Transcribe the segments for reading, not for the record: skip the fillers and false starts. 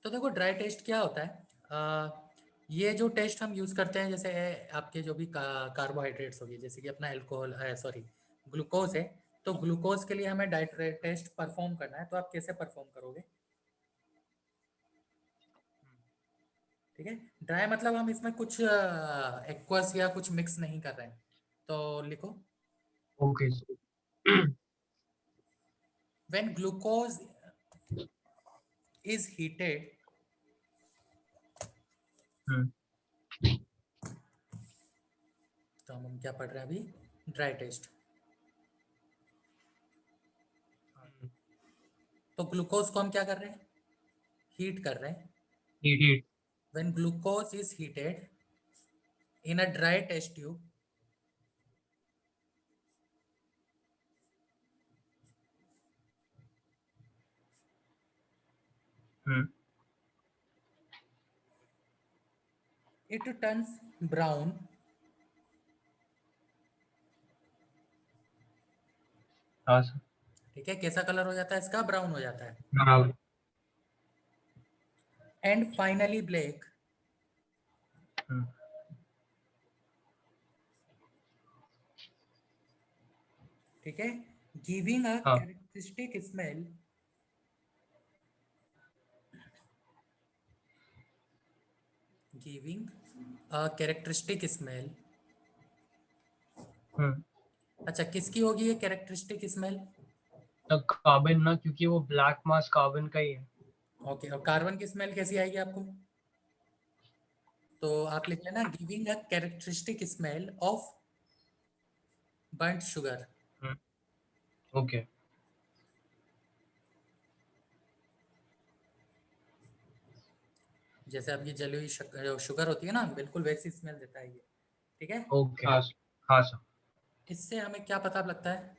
तो देखो dry test क्या होता है, ये जो टेस्ट हम यूज करते हैं, जैसे आपके जो भी कार्बोहाइड्रेट्स होगी, जैसे कि अपना अल्कोहल, सॉरी ग्लूकोज है, तो ग्लूकोज के लिए हमें ड्राई टेस्ट परफॉर्म करना है, तो आप कैसे परफॉर्म करोगे? ठीक है, ड्राई मतलब हम इसमें कुछ एक्वस या कुछ मिक्स नहीं कर रहे हैं, तो लिखो okay. When glucose is heated, तो हम क्या पढ़ रहे हैं अभी? Dry test. तो ग्लूकोज को हम क्या कर रहे हैं? हीट कर रहे हैं। Heat. When glucose is heated in a dry test tube, it turns brown हाँ सर। ठीक है, कैसा कलर हो जाता है इसका? ब्राउन हो जाता है। ब्राउन। एंड फाइनली ब्लैक, ठीक है, गिविंग अ हाँ। Characteristic smell, giving a characteristic smell. अच्छा, किसकी होगी ये कैरेक्टरिस्टिक स्मेल? कार्बन ना, क्योंकि वो ब्लैक मास कार्बन का ही है। ओके, और कार्बन की स्मेल कैसी आएगी आपको? तो आप लिख लेना giving a characteristic smell of burnt sugar. Okay. जैसे अब ये जली हुई शुगर होती है ना, बिल्कुल वैसी स्मेल देता है ये। ठीक है, ओके। हाँ हाँ सर। इससे हमें क्या पता लगता है?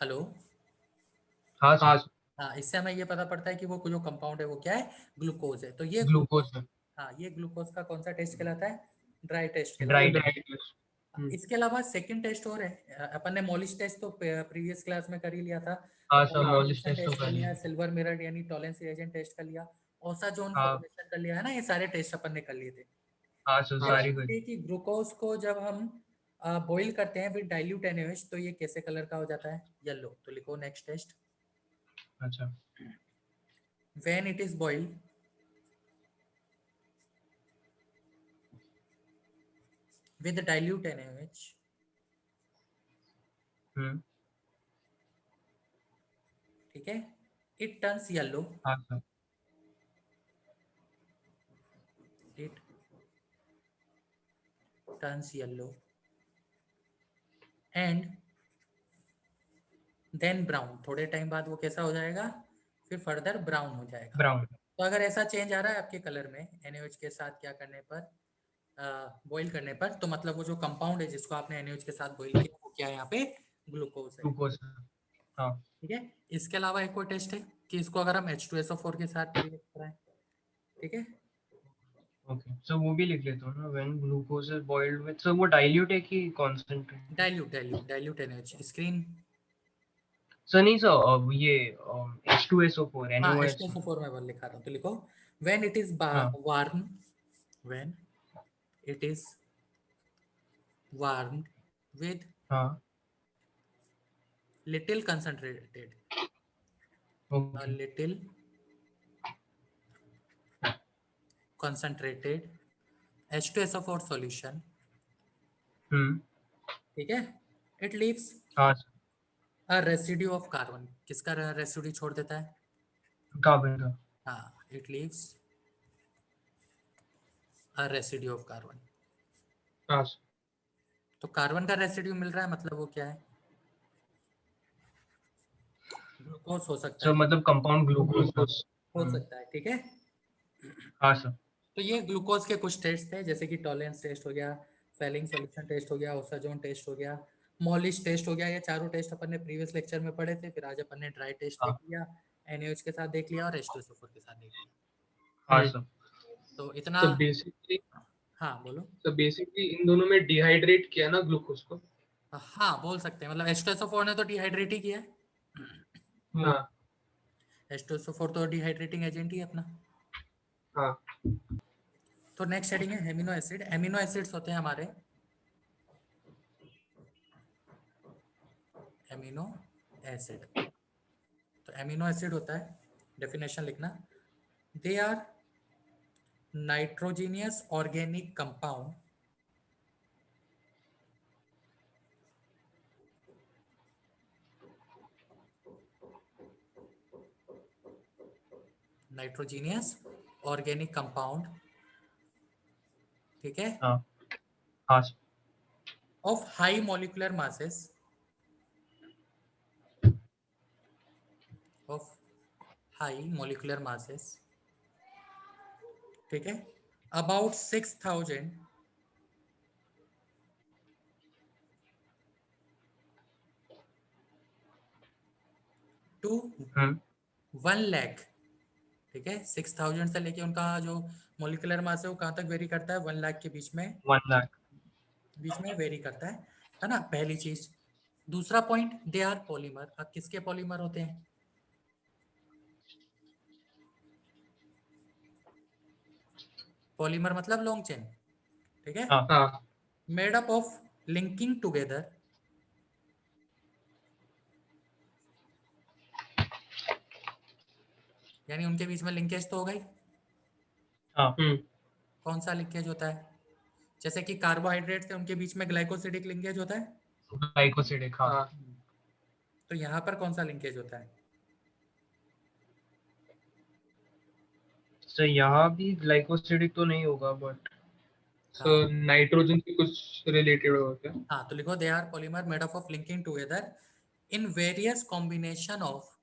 हेलो। हाँ सर। हाँ, इससे हमें ये पता पड़ता है कि वो जो कंपाउंड है वो क्या है? ग्लूकोज है। तो ये ग्लूकोज है। हाँ, ये ग्लूकोज का कौन सा टेस्ट कहलाता है? ड्राई टेस्ट कहलाता ड्राई है। टेस्ट। इसके अलावा सेकंड टेस्ट और है, अपन ने मॉलिश टेस्ट तो प्रीवियस क्लास में कर ही लिया था। हाँ सर, मॉलिश फॉर्मेशन टेस्ट तो टेस्ट कर कर लिया, लिया। सिल्वर मिरर यानी टॉलेंस रिएजेंट टेस्ट कर लिया, ओसाजोन हाँ। फॉर्मेशन कर लिया है ना, ये सारे टेस्ट अपन ने कर लिए थे। हाँ सर, ये सारी बताइए कर। कि ग्लूकोज को जब हम बॉईल करते हैं विद डाइल्यूट NaOH, तो ये कैसे कलर का हो जाता है? येलो। तो लिखो नेक्स्ट टेस्ट। अच्छा। When it is boiled with dilute NaOH, ठीक है, it turns yellow, हाँ sir. it turns yellow and then brown। थोड़े टाइम बाद वो कैसा हो जाएगा? फिर फर्दर ब्राउन हो जाएगा। ब्राउन। तो अगर ऐसा चेंज आ रहा है आपके कलर में NaOH के साथ क्या करने पर, बॉईल करने पर, तो मतलब वो जो कंपाउंड है जिसको आपने NaOH के साथ बॉईल किया वो क्या है? यहाँ पे ग्लूकोज है। ग्लूकोज। हाँ। ठीक है, इसके अलावा एक और टेस्ट है कि इसको अगर हम H2SO4 के साथ रिएक्ट कराएं, ठीक है, ओके सर, वो भी लिख लेता हूँ ना। When glucose is boiled with, sir वो डाइल्यूट है कि constant? Dilute NaOH screen. Sir नहीं सर, अब ये H2SO4 हाँ, NaOH। H2SO4 में लिखा रहा हूँ, तो लिखो व्हेन इट इज हाँ। Warm, when it is warm with हाँ। little concentrated, a okay. little concentrated H2SO4 solution, ठीक है, it leaves हाँ sir. a residue of carbon। किसका रेसिड्यू छोड़ देता है? कार्बन का। हाँ, it leaves a residue of carbon। हाँ सर। तो कार्बन का रेसिड्यू मिल रहा है, मतलब वो क्या है? ग्लूकोज हो सकता सर है, मतलब कंपाउंड ग्लूकोज का। हो सकता है, ठीक है। हाँ सर। तो ये ग्लूकोज के कुछ टेस्ट थे, जैसे कि टॉलेंस टेस्ट हो गया, फेलिंग सॉल्यूशन टेस्ट हो गया, ओसाजोन टेस्ट हो गया, मॉलिश टेस्ट हो गया। ये चारों टेस्ट अपन ने प्रीवियस लेक्चर में पढ़े थे। फिर आज अपन ने ड्राई टेस्ट देख हाँ। लिया, NaOH के साथ देख लिया, और H2SO4 के साथ देख लिया। हाँ सर। तो इतना। तो बेसिकली हाँ बोलो। इन दोनों में डिहाइड्रेट किया ना ग्लूकोज को। हाँ, बोल सकते हैं, मतलब H2SO4 ने तो डिहाइड्रेट ही किया है। हाँ। H2SO4 तो डिहाइड्रेटिंग एजेंट ही है अपना। हाँ तो नेक्स्ट हेडिंग है एमिनो एसिड। एमिनो एसिड्स होते हैं हमारे एमिनो एसिड। तो एमिनो एसिड होता है, डेफिनेशन लिखना, they are nitrogenous organic compound nitrogenous organic compound, ठीक है, हाँ हाँ of high molecular masses of high molecular masses, ठीक है, अबाउट 6000 टू 1 लाख, ठीक है, 6000 से लेके उनका जो मॉलिक्यूलर मास है वो कहाँ तक वेरी करता है, 1 लाख के बीच में 1 लाख। वेरी करता है ना, पहली चीज। दूसरा पॉइंट, दे आर पॉलीमर। अब किसके पॉलीमर होते हैं? पॉलीमर मतलब लॉन्ग चेन, ठीक है, हाँ हाँ made up of linking together यानी उनके बीच में लिंकेज तो हो गई। हाँ कौन सा लिंकेज होता है? जैसे कि कार्बोहाइड्रेट्स है उनके बीच में ग्लाइकोसिडिक लिंकेज होता है। ग्लाइकोसिडिक। हाँ हाँ तो यहाँ पर कौन सा लिंकेज होता है? तो यहाँ भी ग्लाइकोसिडिक तो नहीं होगा बट सो नाइट्रोजन से कुछ रिलेटेड होता है। हाँ, तो लिखो they are polymer made up of linking together in various combination of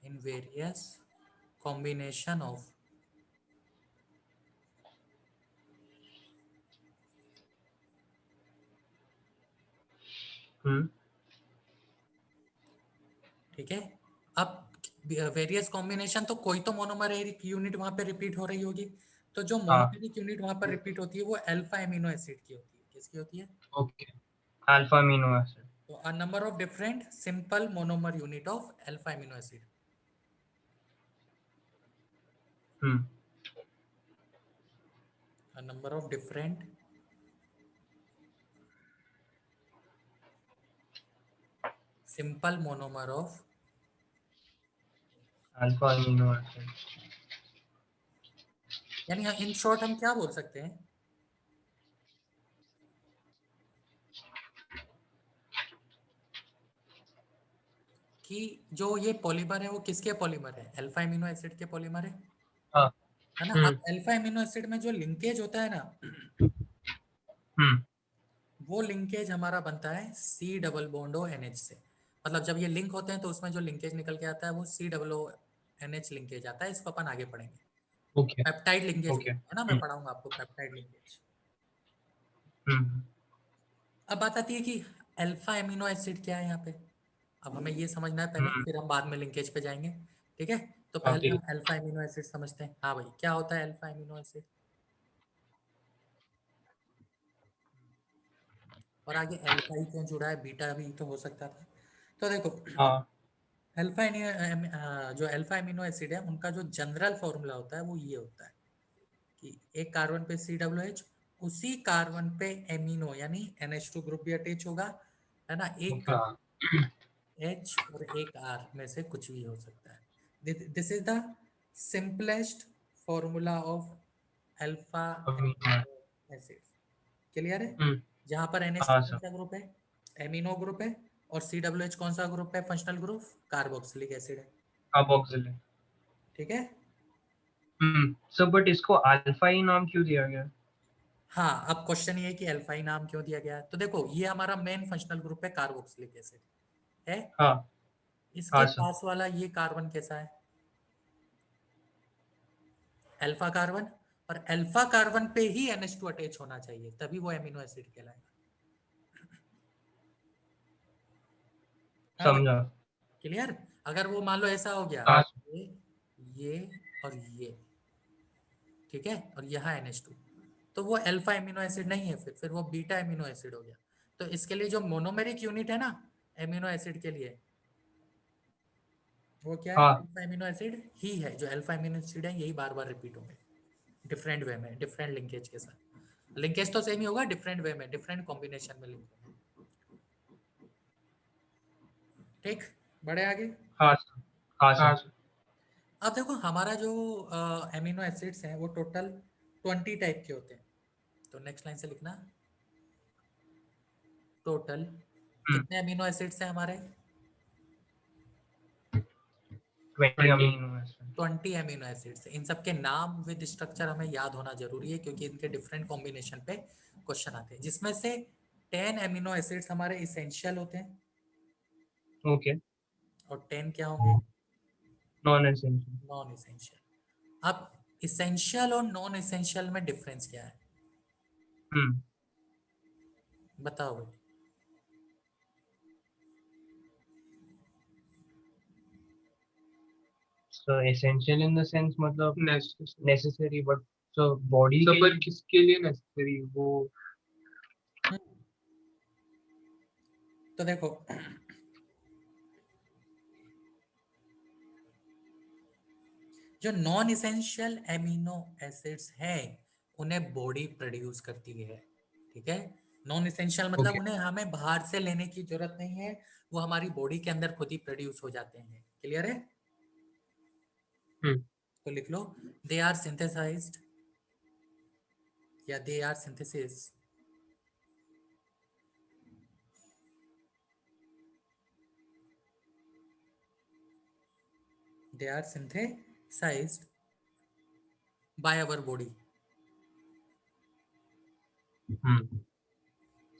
in various combination of ठीक है। अब वेरियस कॉम्बिनेशन तो कोई तो मोनोमर यूनिट वहां पे रिपीट हो रही होगी, तो जो हाँ मोनोमेरिक यूनिट वहां पर रिपीट होती है वो अल्फा एमिनो एसिड की होती है। किसकी होती है? Okay alpha amino acid. तो a number of different simple monomer unit of alpha amino acid. A number of different simple monomer of alpha amino acid. यानी इन शॉर्ट हम क्या बोल सकते हैं कि जो ये पॉलीमर है वो किसके पॉलीमर है? अल्फा एमिनो एसिड के पॉलीमर हाँ है ना। अब अल्फा एमिनो एसिड में जो लिंकेज होता है ना, वो लिंकेज हमारा बनता है C double bond O N H से। मतलब जब ये लिंक होते हैं तो उसमें जो लिंकेज निकल के आता है वो C double O N H linkage आता है। इसको अपन आगे पढ़ेंगे, ओके पेप्टाइड लिंकेज ओके है ना, मैं पढ़ाऊंगा आपको पेप्टाइड लिंकेज। हम्म अब बात आती है कि अल्फा एमिनो एसिड क्या है यहाँ पे। अब हमें ये समझना है पहले, फिर हम बाद में लिंकेज पे जाएंगे, ठीक है। तो हाँ पहले ठीक हम अल्फा एमिनो एसिड समझते हैं। हाँ भाई, क्या होता है अल्फा एमिनो एसिड और आगे अल्फा ही क्यों जुड़ा है, बीटा भी तो हो सकता था। तो देखो, हाँ अल्फा जो अल्फा एमिनो एसिड है उनका जो जनरल फॉर्मूला होता है वो ये होता है कि एक कार्बन पे COH, उसी कार्बन पे एमिनो यानी NH2 ग्रुप भी अटैच होगा, है ना। एक ओके हाँ H और एक R में से कुछ भी हो सकता है। This is the simplest formula of alpha amino acid. Clear है? हम्म जहां पर NH2 हाँ कौन सर सा ग्रुप है? एमिनो ग्रुप है। और COH कौन सा ग्रुप है? फंक्शनल ग्रुप कार्बोक्सिलिक एसिड है, कार्बोक्सिलिक। ठीक है। सर बट इसको अल्फा ही नाम क्यों दिया गया? हाँ, अब क्वेश्चन ये है कि अल्फा ही नाम क्यों दिया गया है। तो देखो, ये हमारा मेन फंक्शनल ग्रुप है कार्बोक्सिलिक एसिड है। हाँ इसके हाँ सर पास वाला ये कार्बन कैसा है? Alpha carbon. और अल्फा कार्बन पे ही NH2 अटैच होना चाहिए, तभी वो एमिनो एसिड कहलाएगा। हाँ भाई, समझा। क्लियर। अगर वो मान लो ऐसा हो गया, हाँ ये ये और ये, ठीक है, और यहाँ NH2, तो वो अल्फा एमिनो एसिड नहीं है, फिर वो बीटा एमिनो एसिड हो गया। तो इसके लिए जो मोनोमेरिक यूनिट है ना एमिनो एसिड के लिए, वो क्या है? हाँ। अल्फा एमिनो एसिड ही है, जो अल्फा एमिनो एसिड है यही बार बार रिपीट होंगे डिफरेंट वे में, डिफरेंट लिंकेज के साथ। लिंकेज तो सेम ही होगा, डिफरेंट वे में, डिफरेंट कॉम्बिनेशन में लिंक होंगे। ठीक, बढ़े आगे। हाँ सर। हाँ हाँ सर। सर। अब देखो हमारा जो एमिनो एसिड्स हैं वो टोटल 20 टाइप के होते हैं। तो नेक्स्ट लाइन से लिखना, टोटल कितने एमिनो एसिड्स हैं हमारे? 20 अमीनो एसिड। 20 amino acids. इन सब के नाम विद स्ट्रक्चर हमें याद होना जरूरी है, क्योंकि इनके डिफरेंट कॉम्बिनेशन पे क्वेश्चन आते हैं, जिसमें से 10 एमिनो एसिड्स हमारे इसेंशियल होते हैं, ओके। और 10 क्या होंगे? Non essential. Non essential. अब इसेंशियल और नॉन इसेंशियल में डिफरेंस क्या है बताओ भाई? So essential in the sense मतलब necessary. necessary, but so body तो के पर लिए किसके लिए नेसेसरी वो? हम्म, तो देखो जो नॉन इसेंशियल एमिनो एसिड्स हैं उन्हें बॉडी प्रोड्यूस करती है। ठीक है, नॉन इसेंशियल मतलब Okay. उन्हें हमें बाहर से लेने की जरूरत नहीं है, वो हमारी बॉडी के अंदर खुद ही प्रोड्यूस हो जाते हैं। क्लियर है? तो लिख लो, दे आर सिंथेसाइज्ड या they are synthesis they are synthesized by our body.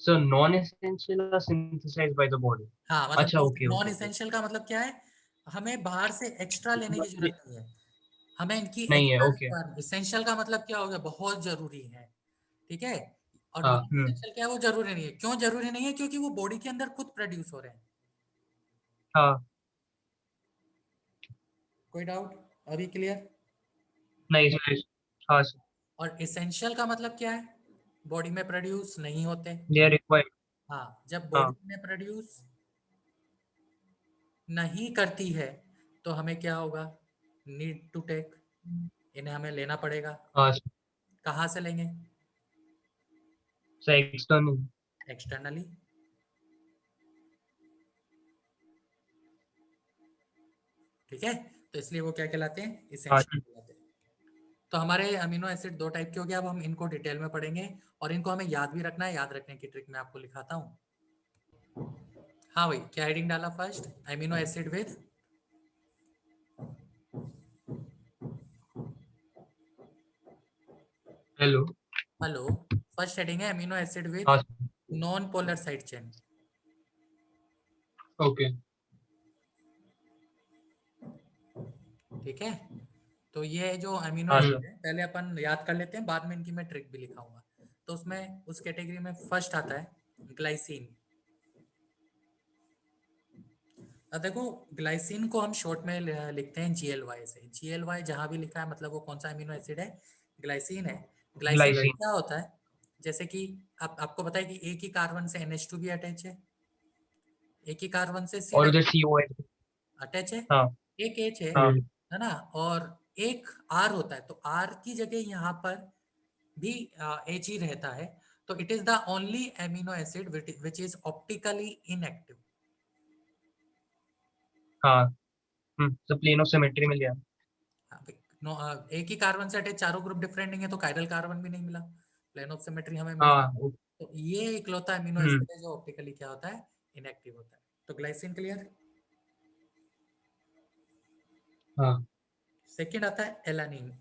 So non-essential are synthesized by the body. हाँ, मतलब अच्छा, okay, non okay, okay. Essential का मतलब क्या है? हमें बाहर से एक्स्ट्रा लेने की जरूरत नहीं है, हमें इनकी नहीं है, एक्स्ट्रा okay. रिक्वायरमेंट। इसेंशियल का मतलब क्या हो गया? बहुत जरूरी है। ठीक है, और हाँ, नॉन इसेंशियल क्या है? वो जरूरी नहीं है। क्यों जरूरी नहीं है? क्योंकि वो बॉडी के अंदर खुद प्रोड्यूस हो रहे हैं। हाँ, कोई डाउट अभी? क्लियर? नहीं सर। हाँ सर। और इसेंशियल का मतलब क्या है? बॉडी में प्रोड्यूस नहीं होते। They are required. हाँ, जब हाँ, बॉडी में प्रोड्यूस नहीं करती है तो हमें क्या होगा? नीड टू टेक, इन्हें हमें लेना पड़ेगा। हाँ सर। कहाँ से लेंगे? So external. एक्सटर्नली। ठीक है, तो इसलिए वो क्या कहलाते हैं? हाँ इसेंशियल सर। कहलाते हैं। तो हमारे अमीनो एसिड दो टाइप के हो गए। अब हम इनको डिटेल में पढ़ेंगे और इनको हमें याद भी रखना है। याद रखने की ट्रिक मैं आपको लिखाता हूँ। हाँ भाई, क्या हेडिंग डाला first? Amino acid with hello. Hello. First heading है अमीनो एसिड विद हाँ sir. Non polar side chain. Okay. ठीक है, तो ये जो अमीनो हाँ एसिड सर। है पहले अपन याद कर लेते हैं, बाद में इनकी मैं ट्रिक भी लिखाऊंगा। तो उसमें उस कैटेगरी में फर्स्ट आता है ग्लाइसिन। अब देखो, ग्लाइसिन को हम शॉर्ट में लिखते हैं GLY से। GLY जहां भी लिखा है मतलब वो कौन सा अमीनो एसिड है? ग्लाइसिन है। ग्लाइसिन में ग्लाइसिन। क्या होता है? जैसे कि आपको पता है कि एक ही कार्बन से NH2 भी अटैच है, एक ही कार्बन से और CH उधर COH। अटैच है, हाँ। एक H हाँ। है ना, और एक R होता है। तो R की जगह यहाँ पर भी H ही रहता है। तो it is the only amino acid which is optically inactive. हाँ। तो प्लेन ऑफ सिमेट्री मिल गया। एक ही कार्बन से अटैच चारों ग्रुप डिफरेंट नहीं है, तो कायरल कार्बन भी नहीं मिला, प्लेन ऑफ सिमेट्री हमें मिल हाँ। गया। तो ये इकलौता एमिनो हम्म। एसिड है जो ऑप्टिकली क्या होता है? इनएक्टिव होता है। तो ग्लाइसिन क्लियर। हाँ। सेकंड आता है एलानिन।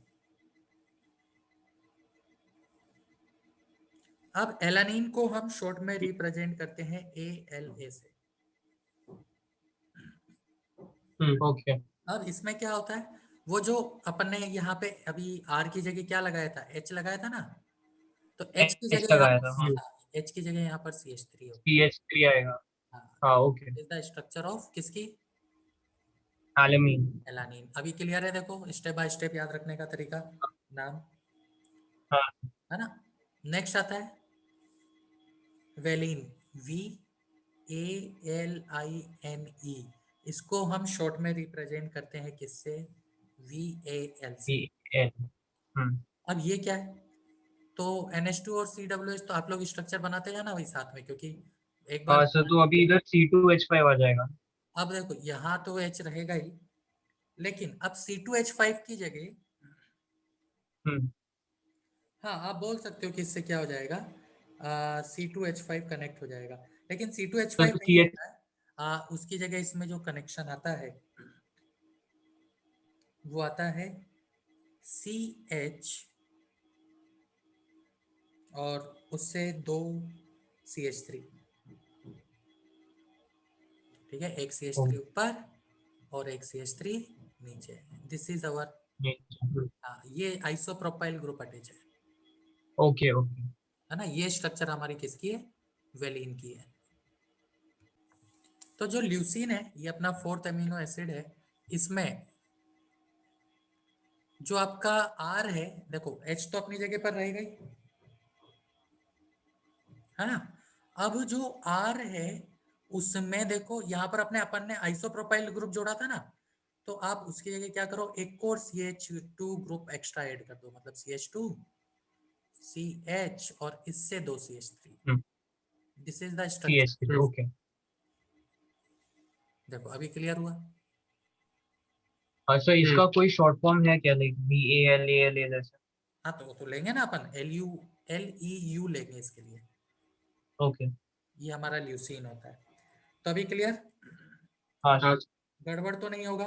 अब एलानिन को हम शॉर्ट में रिप्रेजेंट करते हैं ALA से। ओके। अब इसमें क्या होता है? वो जो अपन ने यहाँ पे अभी R की जगह क्या लगाया था? H लगाया था ना, तो H की एच जगह यहाँ लगाया पर था, हाँ। H की जगह यहाँ पर CH3 होगा। CH3 आएगा। हाँ, हाँ, okay. Is the structure of किसकी? एलामीन। एलानिन। अभी क्लियर है? देखो स्टेप बाय स्टेप याद रखने का तरीका, नाम, हाँ। है ना। नेक्स्ट आता है वेलिन, VALINE। इसको हम शॉर्ट में रिप्रेजेंट करते हैं किससे? VAL से। VAL। अब ये क्या है? तो NH2 और COH तो आप लोग स्ट्रक्चर बनाते हैं ना वही साथ में, क्योंकि एक बार हाँ सर, तो अभी इधर C2H5 आ जाएगा। अब देखो यहाँ तो H रहेगा ही, लेकिन अब C2H5 की जगह हाँ आप बोल सकते हो कि इससे क्या हो जाएगा, C2H5 कनेक्ट हो जाएगा, लेकिन C2H5 तो नहीं CH आता है। उसकी जगह इसमें जो कनेक्शन आता है वो आता है CH और उससे 2 CH3। ठीक है, एक CH3 ऊपर और एक CH3 नीचे। दिस इज अवर, ये आइसोप्रोपाइल ग्रुप अटैच है। Okay okay. है ना, ये स्ट्रक्चर हमारी किसकी है? वेलिन की है। तो जो ल्यूसीन है ये अपना 4th अमीनो एसिड है। इसमें जो आपका R है, देखो H तो अपनी जगह पर रहेगा ही, है ना। अब जो R है उसमें देखो यहाँ पर अपन ने आइसोप्रोपाइल ग्रुप जोड़ा था ना, तो आप उसकी जगह क्या करो, एक और CH2 ग्रुप एक्स्ट्रा ऐड कर दो, मतलब CH2 CH और इससे 2 CH3। This is the structure. CH3 okay. देखो अभी क्लियर हुआ? हाँ सर, इसका कोई शॉर्ट फॉर्म है क्या, लाइक VALAL जैसा? हाँ तो वो तो लेंगे ना अपन, LEU लेंगे इसके लिए। ओके। ये हमारा ल्यूसीन होता है। तो अभी क्लियर? हाँ सर। गड़बड़ तो नहीं होगा?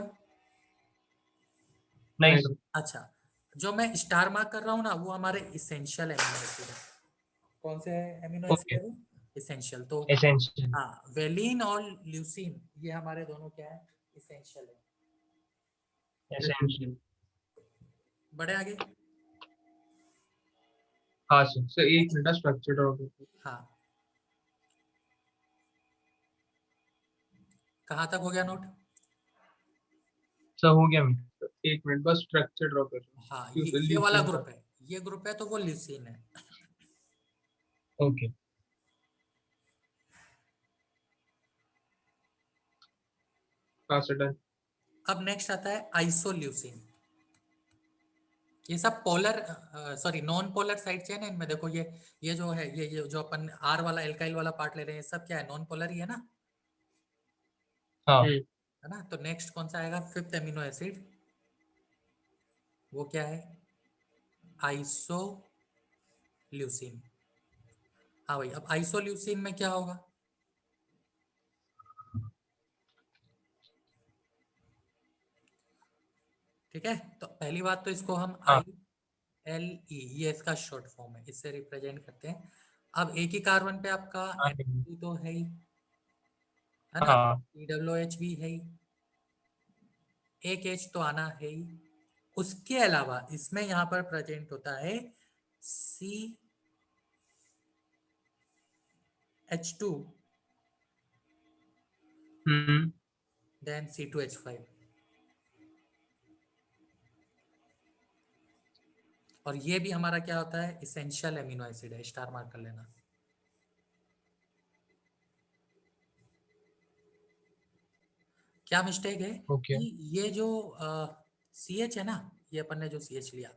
नहीं सर। अच्छा, जो मैं स्टार मार्क कर रहा हूँ ना वो हमारे इसेंशियल एमिनो एसिड है। कौन से एमिनो एसिड ओके। है वो? इसेंशियल। तो एसेंशियल। हाँ, वेलिन और ल्यूसीन ये हमारे दोनों क्या है? इसेंशियल है। एसेंशियल। बड़े आगे। हाँ सर। सर एक मिनट, स्ट्रक्चर ड्रॉ करते हैं। हाँ, कहाँ तक हो गया नोट? सर हो गया मैं। एक मिनट बस स्ट्रक्चर ड्रॉ कर रहा हाँ, हूँ ये वाला ल्यूसीन का। ग्रुप है, ये ग्रुप है तो वो ल्यूसीन है। ओके। हाँ सर डन। अब नेक्स्ट आता है आइसोल्यूसिन। ये सब polar, sorry non polar side chain है इनमें। देखो ये जो है, ये जो अपन R वाला एल्काइल वाला पार्ट ले रहे हैं, सब क्या है? नॉन पोलर ही है ना, हाँ। है ना। तो नेक्स्ट कौन सा आएगा? 5th अमीनो एसिड, वो क्या है? आइसोल्यूसिन। हाँ भाई, अब आइसोल्यूसिन में क्या होगा? ठीक है, तो पहली बात तो इसको हम हाँ ILE, ये इसका शॉर्ट फॉर्म है, इससे रिप्रेजेंट करते हैं। अब एक ही कार्बन पे आपका हाँ NH2 तो है ही, है ना, हाँ। COH भी है ही, एक H तो आना है ही। उसके अलावा इसमें यहाँ पर प्रेजेंट होता है CH2 देन C2H5। और ये भी हमारा क्या होता है? इसेंशियल एमिनो एसिड है, स्टार मार्क कर लेना। क्या मिस्टेक है ओके। कि ये जो CH है ना, ये अपन ने जो CH लिया,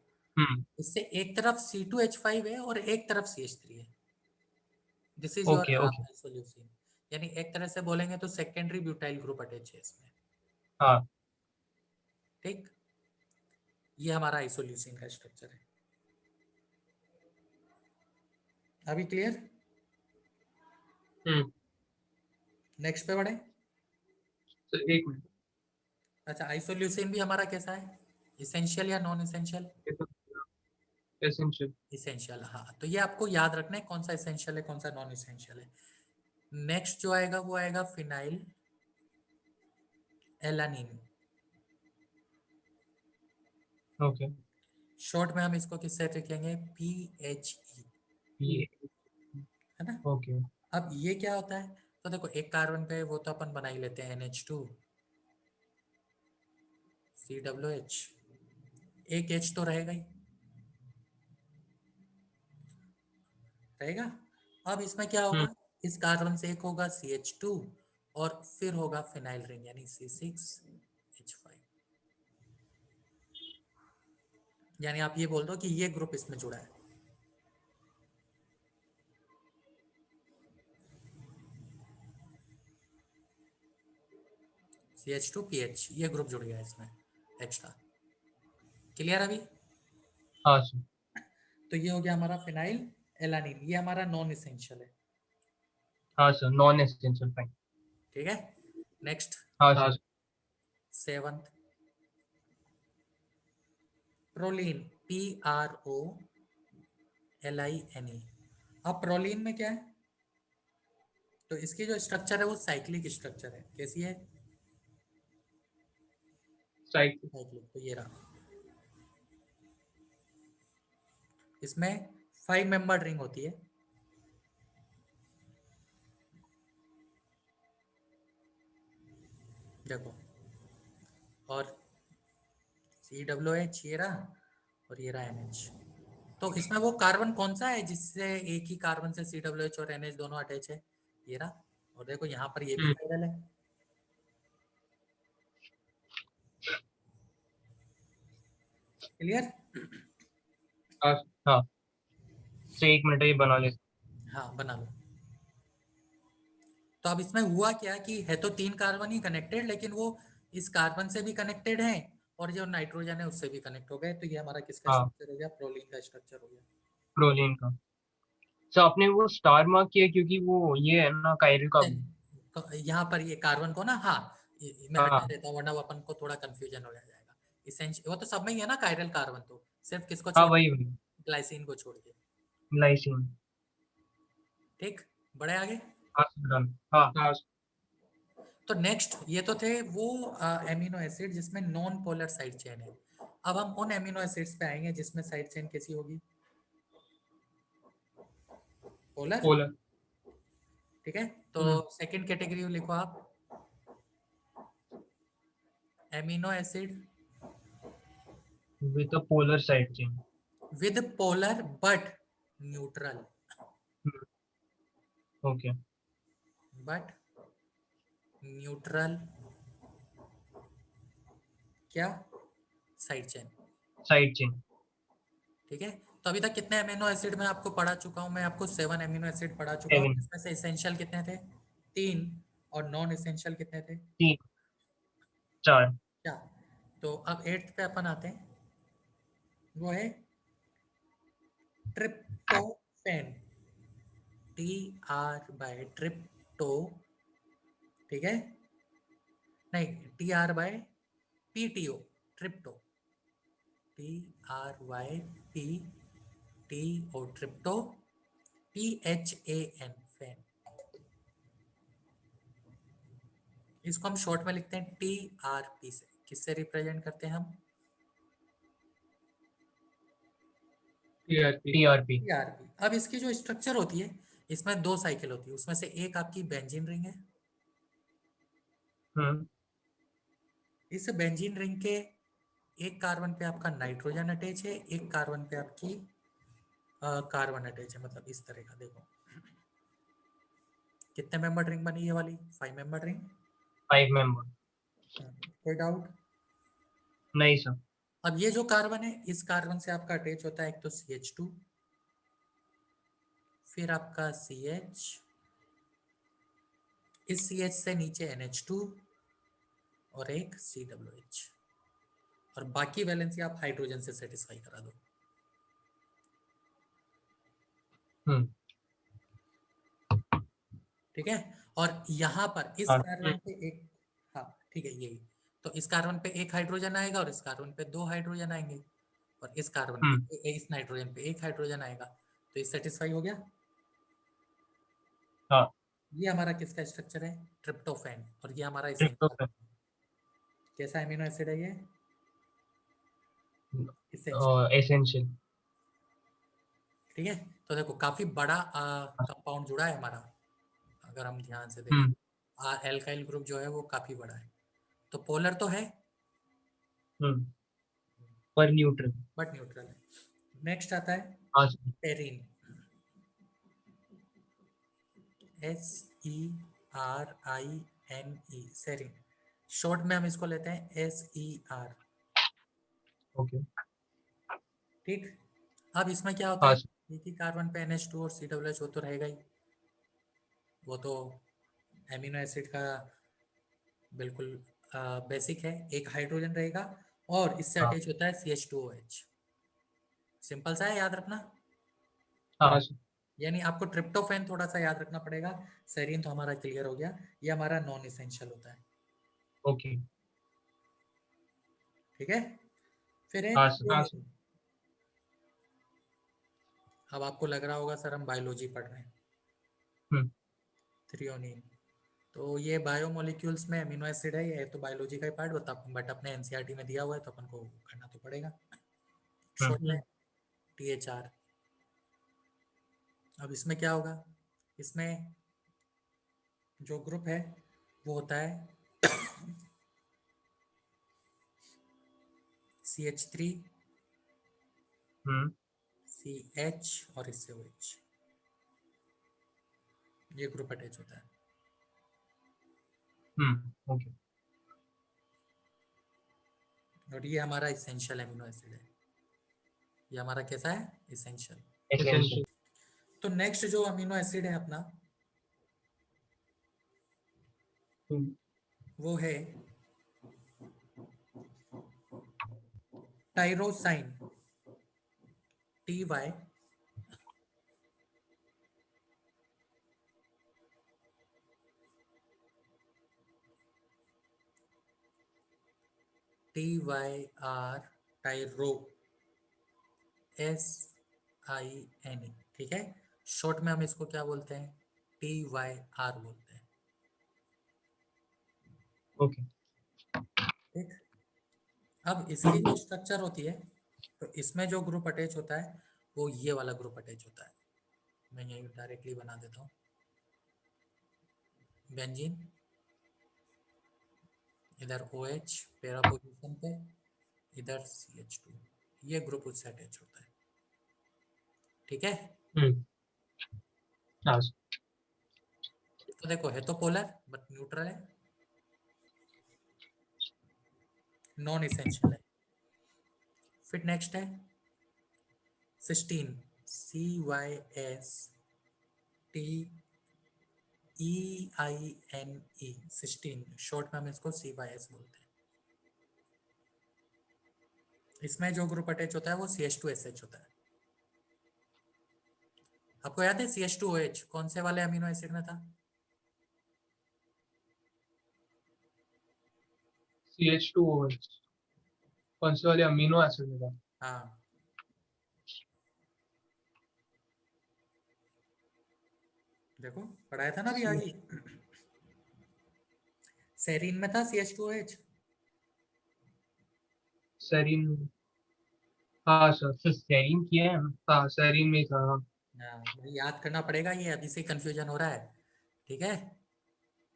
इससे एक तरफ C2H5 है और एक तरफ CH3 है। This is your okay okay. Isoleucine. यानी एक तरह से बोलेंगे तो सेकेंडरी ब्यूटाइल ग्रुप अटैच है इसमें। हाँ ठीक, ये हमारा आइसोल्यूसिन का स्ट्रक्चर है। अभी क्लियर? नेक्स्ट पे बढ़े। सर एक मिनट, अच्छा, आइसोल्यूसिन भी हमारा कैसा है? इसेंशियल या नॉन इसेंशियल? ये तो एसेंशियल। इसेंशियल। हाँ, तो ये आपको याद रखना है कौन सा इसेंशियल है कौन सा नॉन इसेंशियल है। नेक्स्ट जो आएगा वो आएगा फिनाइल एलानिन। ओके। शॉर्ट में हम इसको किससे लिखेंगे? PHE, ये है ना। ओके। अब ये क्या होता है? तो देखो एक कार्बन पे वो तो अपन बना ही लेते हैं, NH2 COH, एक H तो रहेगा ही, रहेगा। अब इसमें क्या होगा? इस कार्बन से एक होगा CH2 और फिर होगा फिनाइल रिंग यानी C6H5। यानी आप ये बोल दो कि ये ग्रुप इसमें जुड़ा है। CH2PH ये ग्रुप जुड़ गया इसमें एक्स्ट्रा। क्लियर अभी? हाँ सर। तो ये हो गया हमारा फिनाइल एलानिन, ये हमारा नॉन इसेंशियल है। हाँ सर, नॉन एसेंशियल फाइन। ठीक है, नेक्स्ट हाँ हाँ सर। 7th proline, PROLINE। अब प्रोलीन में क्या है, तो इसकी जो स्ट्रक्चर है वो साइक्लिक स्ट्रक्चर है। कैसी है? साइकिल। साइक्लिक। तो ये रहा, इसमें 5 मेंबर रिंग होती है। देखो, और COOH ये रहा, और ये रहा NH। तो इसमें वो कार्बन कौन सा है जिससे एक ही कार्बन से COOH और NH दोनों अटैच है? ये रहा। और देखो यहाँ पर ये भी कायरल है। क्लियर? हाँ हाँ, तो 1 मिनट ये बना ले। हाँ, बना लो। तो अब इसमें हुआ क्या कि है तो 3 कार्बन ही कनेक्टेड, लेकिन वो इस कार्बन से भी कनेक्टेड है और जो नाइट्रोजन है उससे भी कनेक्ट हो गए। तो ये हमारा किसका हाँ, स्ट्रक्चर हो गया? प्रोलीन का स्ट्रक्चर हो गया। प्रोलीन का। सर आपने वो स्टार मार्क किया क्योंकि वो ये है ना कायरल का। तो यहाँ पर ये कार्बन को ना, हाँ, मैं हटा हाँ देता हूँ वरना वो अपन को थोड़ा कंफ्यूजन हो जाएगा। इसेंशियल वो तो सब में ही है ना कायरल कार्बन, तो सिर्फ किसको हाँ, छोड़, वही वही ग्लाइसिन को छोड़ के। लाइसिन। ठीक, बड़े आगे। हाँ सर, done। हाँ हाँ तो नेक्स्ट ये तो थे वो एमिनो एसिड जिसमें नॉन पोलर साइड चेन है। अब हम उन एमिनो एसिड्स पे आएंगे जिसमें साइड चेन कैसी होगी? पोलर। पोलर। ठीक है, तो सेकंड कैटेगरी लिखो आप, amino acid with a polar side chain. With polar but neutral. Okay. But neutral क्या? Side chain. Side chain. ठीक है, तो अभी तक कितने अमीनो एसिड में आपको पढ़ा चुका हूं मैं? आपको 7 अमीनो एसिड पढ़ा चुका हूं, 7। जिसमें से एसेंशियल कितने थे? 3। और नॉन एसेंशियल कितने थे? 3 4। क्या? तो अब 8th पे अपन आते हैं, वो है ट्रिप्टोफैन। ट्रिप्टो, ठीक है, नहीं, PTO, ट्रिप्टो, TRYPTO, ट्रिप्टो, PHAN, फैन। इसको हम शॉर्ट में लिखते हैं TRP से। किससे रिप्रेजेंट करते हैं हम? टीआरपी। टीआरपी। TRP। अब इसकी जो स्ट्रक्चर होती है, इसमें 2 साइकिल होती है, उसमें से एक आपकी बेंजीन रिंग है। हम्म। इस बेंजीन रिंग के एक कार्बन पे आपका नाइट्रोजन अटैच है, एक कार्बन पे आपकी कार्बन अटैच है। मतलब इस तरह का देखो, कितने मेंबर रिंग बनी ये वाली? 5 मेंबर रिंग। 5 मेंबर। कोई डाउट? नहीं सर। अब ये जो कार्बन है, इस कार्बन से आपका अटैच होता है एक तो CH2, फिर आपका CH, इस CH से नीचे NH2 और एक COOH, और बाकी वैलेंसी आप हाइड्रोजन से सेटिस्फाई करा दो। हम्म। ठीक है, और यहाँ पर इस हाँ। कार्बन पे एक, हाँ ठीक है, यही। तो इस कार्बन पे एक हाइड्रोजन आएगा और इस कार्बन पे 2 हाइड्रोजन आएंगे, और इस कार्बन हम्म। पे इस नाइट्रोजन पे एक हाइड्रोजन आएगा। तो ये सेटिस्फाई हो गया। हाँ। ये हमारा किसका स्ट्रक्चर है? ट्रिप्टोफैन। और ये हमारा ट्रिप्टोफैन। इसेंशियल। कैसा एमिनो एसिड है ये? इसेंशियल। एसेंशियल। ठीक है, तो देखो काफी बड़ा कंपाउंड जुड़ा है हमारा, अगर हम ध्यान से हम्म। देखें। एल्काइल ग्रुप जो है वो काफी बड़ा है। तो पोलर तो है हम्म। पर न्यूट्रल। बट न्यूट्रल है। नेक्स्ट आता है हाँ sir. टेरिन, SERIN। NE serine, short में हम इसको लेते हैं SER। ओके। ठीक, अब इसमें क्या होता हाँ है, सर। एक ही कार्बन पे NH2 और COOH वो तो रहेगा ही, वो तो एमिनो एसिड का बिल्कुल बेसिक है। एक हाइड्रोजन रहेगा और इससे हाँ अटैच होता है CH2OH। सिंपल सा है, याद रखना। हाँ सर। यानी आपको ट्रिप्टोफैन थोड़ा सा याद रखना पड़ेगा। सेरीन तो हमारा क्लियर हो गया, ये हमारा नॉन इसेंशियल होता है। ओके। ठीक है, फिर है हाँ सर। थ्रियोनीन। अब आपको लग रहा होगा सर हम बायोलॉजी पढ़ रहे हैं। हम्म। थ्रियोनीन तो ये बायोमोलिक्यूल्स में अमीनो एसिड है, ये तो बायोलॉजी का ही पार्ट होता है, बट अपने एनसीईआरटी में दिया हुआ है तो अपन को करना तो पड़ेगा। शॉर्ट में THR। अब इसमें क्या होगा, इसमें जो ग्रुप है वो होता है CH3 हम्म। CH और इससे OH, ये ग्रुप अटैच होता है। ओके। और ये हमारा इसेंशियल अमीनो एसिड है, ये हमारा कैसा है, इसेंशियल। एसेंशियल। तो नेक्स्ट जो अमीनो एसिड है अपना वो है टायरोसाइन, TY TYR, टायरो SINE। ठीक है, शॉर्ट में हम इसको क्या बोलते हैं, TYR बोलते हैं। ओके। ठीक, अब इसकी जो स्ट्रक्चर होती है, तो इसमें जो ग्रुप अटैच होता है वो ये वाला ग्रुप अटैच होता है। मैं यही डायरेक्टली बना देता हूँ, बेंजीन, इधर OH पैरा पोजीशन पे, इधर CH2, ये ग्रुप उससे अटैच होता है। ठीक है, हाँ सर। तो देखो है तो पोलर बट न्यूट्रल है, नॉन इसेंशियल है। फिर नेक्स्ट है सिस्टीन, CYSTEINE, सिस्टीन, शॉर्ट में हम इसको CYS बोलते हैं। इसमें जो ग्रुप अटैच होता है वो CH2SH होता है। आपको याद है CH2OH कौन से वाले अमीनो एसिड में था, CH2OH कौन से वाले अमीनो एसिड में था? हाँ देखो पढ़ाया था ना अभी आगे, सेरीन में था CH2OH। सेरीन। हाँ सर। सेरीन किया है ना? हाँ सेरीन में ही था। हाँ हाँ भाई याद करना पड़ेगा, ये अभी से कंफ्यूजन हो रहा है। ठीक है,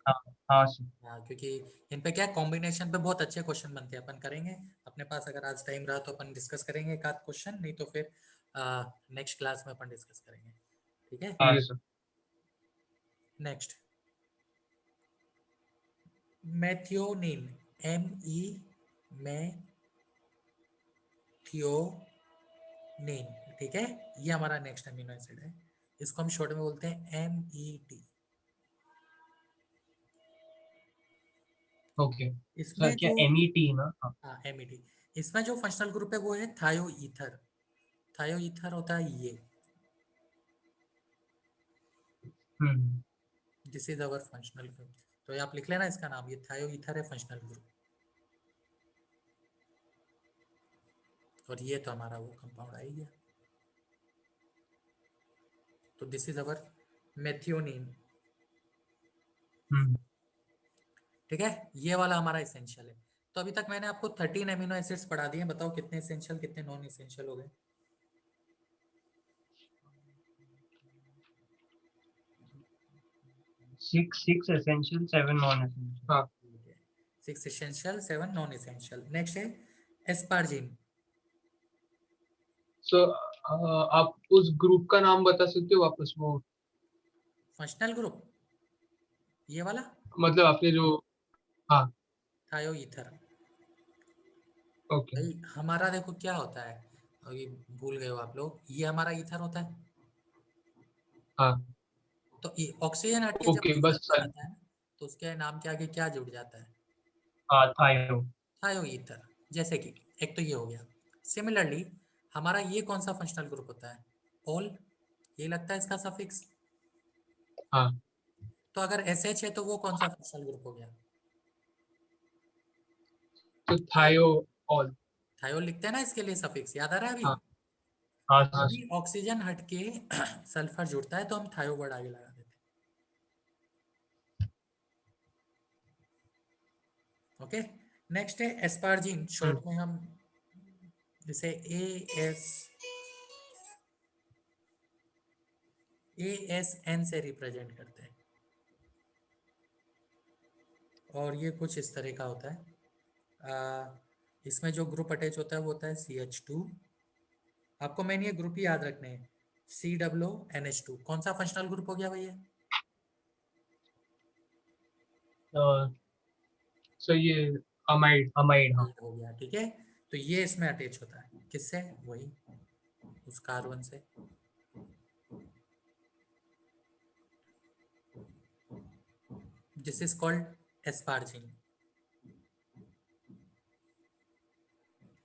हाँ हाँ सर। हाँ क्योंकि इन पे क्या कॉम्बिनेशन पे बहुत अच्छे क्वेश्चन बनते हैं, अपन करेंगे अपने पास अगर आज टाइम रहा तो अपन डिस्कस करेंगे एक आध क्वेश्चन, नहीं तो फिर नेक्स्ट क्लास में अपन डिस्कस करेंगे। ठीक है, ठीक है sir. Next methionine, ME methionine. ठीक है, ये हमारा नेक्स्ट अमीनो एसिड है, इसको हम शॉर्ट में बोलते हैं MET। ओके इसमें सर, क्या जो MET ना? हाँ। हाँ MET, इसमें जो फंक्शनल ग्रुप है वो है थायो ईथर। थायो ईथर होता है ये, hmm. This is our functional group. तो ये आप लिख लेना इसका नाम, ये थायो ईथर है फंक्शनल ग्रुप, और ये तो हमारा वो कंपाउंड आ ही गया। तो दिस इज अवर मेथियोनिन। हम्म। ठीक है, ये वाला हमारा इसेंशियल है। तो अभी तक मैंने आपको 13 अमीनो एसिड्स पढ़ा दिए, बताओ कितने इसेंशियल कितने नॉन इसेंशियल हो गए। 6 एसेंशियल 7 नॉन एसेंशियल। हाँ 6 इसेंशियल 7 नॉन इसेंशियल। नेक्स्ट है एस्पार्जिन, सो आप उस ग्रुप का नाम बता सकते हो वापस वो? फंक्शनल ग्रुप ये वाला। मतलब आपने जो, हाँ, थायो ईथर। ओके, भाई हमारा देखो क्या होता है, अभी भूल गए हो आप लोग, ये हमारा ईथर होता है। हाँ, तो ऑक्सीजन हट के जब ओके, ईथर बस में जाता है ना, तो उसके नाम के आगे क्या जुड़ जाता है? हाँ थायो। थायो ईथर। जैसे कि एक तो ये हो गया। सिमिलरली हमारा ये कौन सा फंक्शनल ग्रुप होता है? ऑल। ये लगता है इसका सफिक्स। हाँ, तो अगर एस एच है तो वो कौन सा फंक्शनल ग्रुप हो गया? तो थायो ऑल। थायो लिखते हैं ना इसके लिए सफिक्स, याद आ रहा है अभी? हाँ, हाँ हाँ, अभी ऑक्सीजन हट के सल्फर जुड़ता है तो हम थायो वर्ड आगे लगा देते हैं। ओके। नेक्स्ट है एस्पार्जिन, शॉर्ट में हम इसे ASN से रिप्रेजेंट करते हैं। और ये कुछ इस तरह का होता है। इसमें जो ग्रुप अटैच होता है वो होता है CH2। आपको मैंने ये ग्रुप ही याद रखने हैं, COONH2। कौन सा फंक्शनल ग्रुप हो गया भैया? सो ये अमाइड। अमाइड हाँ। हो गया, ठीक है। तो ये इसमें अटैच होता है किससे? वही उस कार्बन से। This is called asparagine.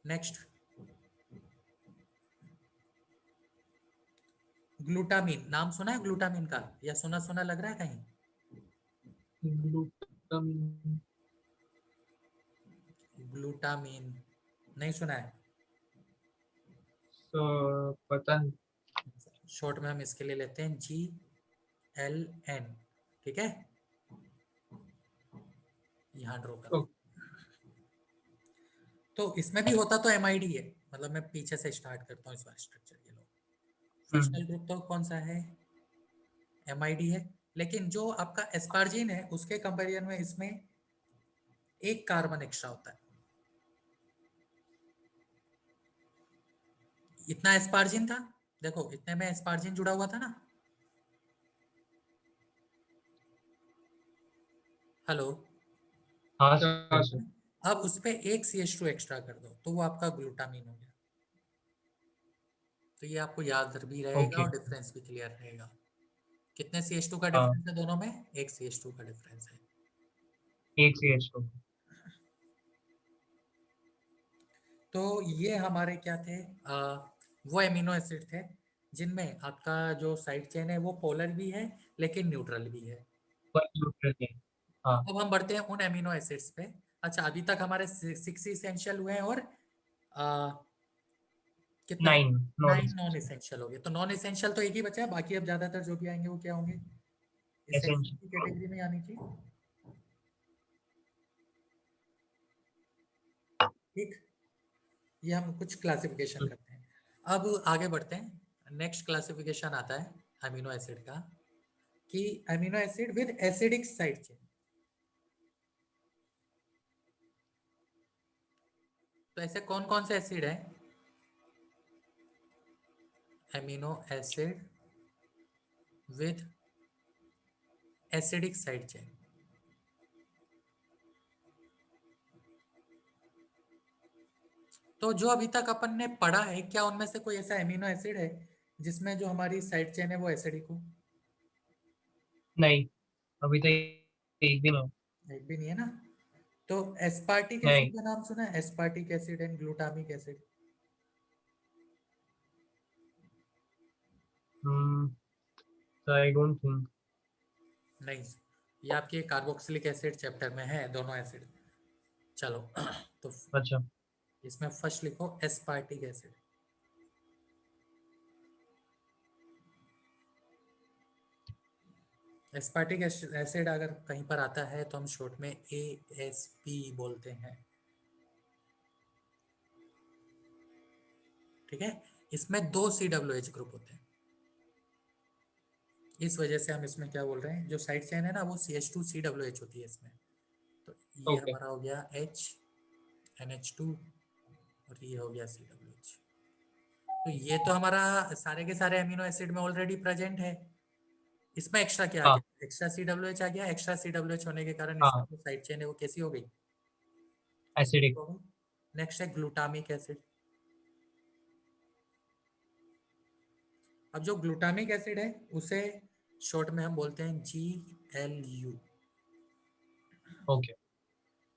Next glutamine. नाम सुना है ग्लूटामीन का, या सुना सुना लग रहा है कहीं? ग्लूटामीन, ग्लूटामीन नहीं सुना है? तो पता नहीं। शॉर्ट में हम इसके लिए लेते हैं GLN, ठीक है। यहाँ ड्रॉ कर ओ, लो। तो इसमें भी होता तो MID है, मतलब मैं पीछे से स्टार्ट करता हूँ इस बार स्ट्रक्चर। ये लो, फंक्शनल ग्रुप तो कौन सा है? MID है। लेकिन जो आपका एस्पार्जिन है उसके कंपेरिजन में इसमें एक कार्बन एक्स्ट्रा होता है। इतना एस्पार्जिन था, देखो इतने में एस्पार्जिन जुड़ा हुआ था ना। हेलो। हाँ हाँ सर। सर। अब उस पे एक CH2 एक्स्ट्रा कर दो तो वो आपका ग्लूटामीन हो गया। तो ये आपको याद भी रहेगा ओके। और डिफरेंस भी क्लियर रहेगा। कितने CH2 का हाँ डिफरेंस है दोनों में? एक CH2 का डिफरेंस है। एक CH2। तो ये हमारे क्या थे? वो एमिनो एसिड थे जिनमें आपका जो साइड चेन है वो पोलर भी है लेकिन न्यूट्रल भी है। हाँ अब हम बढ़ते हैं उन एमिनो एसिड्स पे। अच्छा, अभी तक हमारे 6 इसेंशियल हुए हैं और आ, कितने? 9 नॉन 9 नॉन इसेंशियल हो गए। तो नॉन इसेंशियल तो एक ही बचा है, बाकी अब ज्यादातर जो भी आएंगे वो क्या होंगे? Essential essential. की कैटेगरी में आने चाहिए। ठीक। ये हम कुछ क्लासिफिकेशन करते हैं। अब आगे बढ़ते हैं। नेक्स्ट क्लासिफिकेशन आता है अमीनो एसिड का, कि amino acid with acidic side chain. तो ऐसे कौन कौन से एसिड है? Amino acid with acidic side chain. तो जो अभी तक अपन ने पढ़ा है, क्या उनमें से कोई ऐसा अमीनो एसिड है जिसमें जो हमारी साइड चेन है वो एसिडिक हो? नहीं अभी तक एक भी नहीं। एक भी नहीं है ना। तो एस्पार्टिक एसिड नहीं। का नाम सुना है? Aspartic acid and glutamic acid. I don't think. नहीं, ये आपके कार्बोक्सिलिक एसिड चैप्टर में है दोनों एसिड। चलो तो अच्छा। इसमें फर्स्ट लिखो एस्पार्टिक एसिड। एस्पार्टिक एसिड अगर कहीं पर आता है तो हम शॉर्ट में ASP बोलते हैं, ठीक है। इसमें दो COOH ग्रुप होते हैं, इस वजह से हम इसमें क्या बोल रहे हैं, जो साइड चेन है ना वो CH2COOH होती है इसमें। तो ये ओके, हमारा हो गया NH2 और ये हो गया COOH। तो ये तो हमारा सारे के सारे अमीनो एसिड में ऑलरेडी प्रेजेंट है। इसमें एक्स्ट्रा क्या आ हाँ। गया? एक्स्ट्रा COOH आ गया। एक्स्ट्रा COOH होने के कारण हाँ। इसकी जो साइड चेन है वो कैसी हो गई? एसिडिक। नेक्स्ट है ग्लूटामिक एसिड। अब जो ग्लूटामिक एसिड है उसे शॉर्ट में हम बोलते हैं GLU। ओके।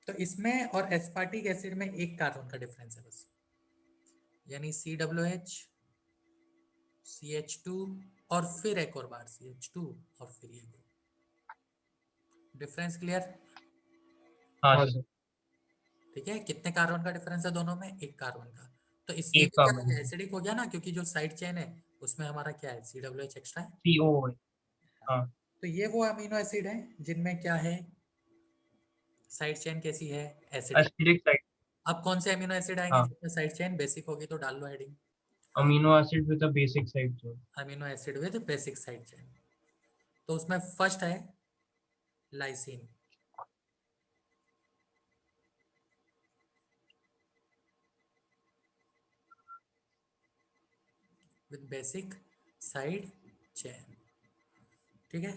तो इसमें और एस्पार्टिक एसिड में एक कार्बन का डिफरेंस है बस, यानी COOH, CH2 और फिर एक और बार CH2 और फिर ये डिफरेंस क्लियर? हाँ हाँ सर। सर। ठीक है, कितने कार्बन का डिफरेंस है दोनों में? एक कार्बन का। तो ये एक भी क्या हो कार्बन। गया? एसिडिक हो गया ना, क्योंकि जो साइड चेन है उसमें हमारा क्या है? COOH एक्स्ट्रा है। CO। हाँ। तो ये वो अमीनो एसिड है जिनमें क्या है? साइड चेन कैसी है? एसिडिक। Acidic side. अब कौन से अमीनो एसिड आएंगे हाँ। जिसमें साइड चेन बेसिक होगी? तो डाल लो heading, amino acid with a basic side chain. Amino acid with basic side chain. तो उसमें फर्स्ट है lysine. With basic side chain. ठीक है,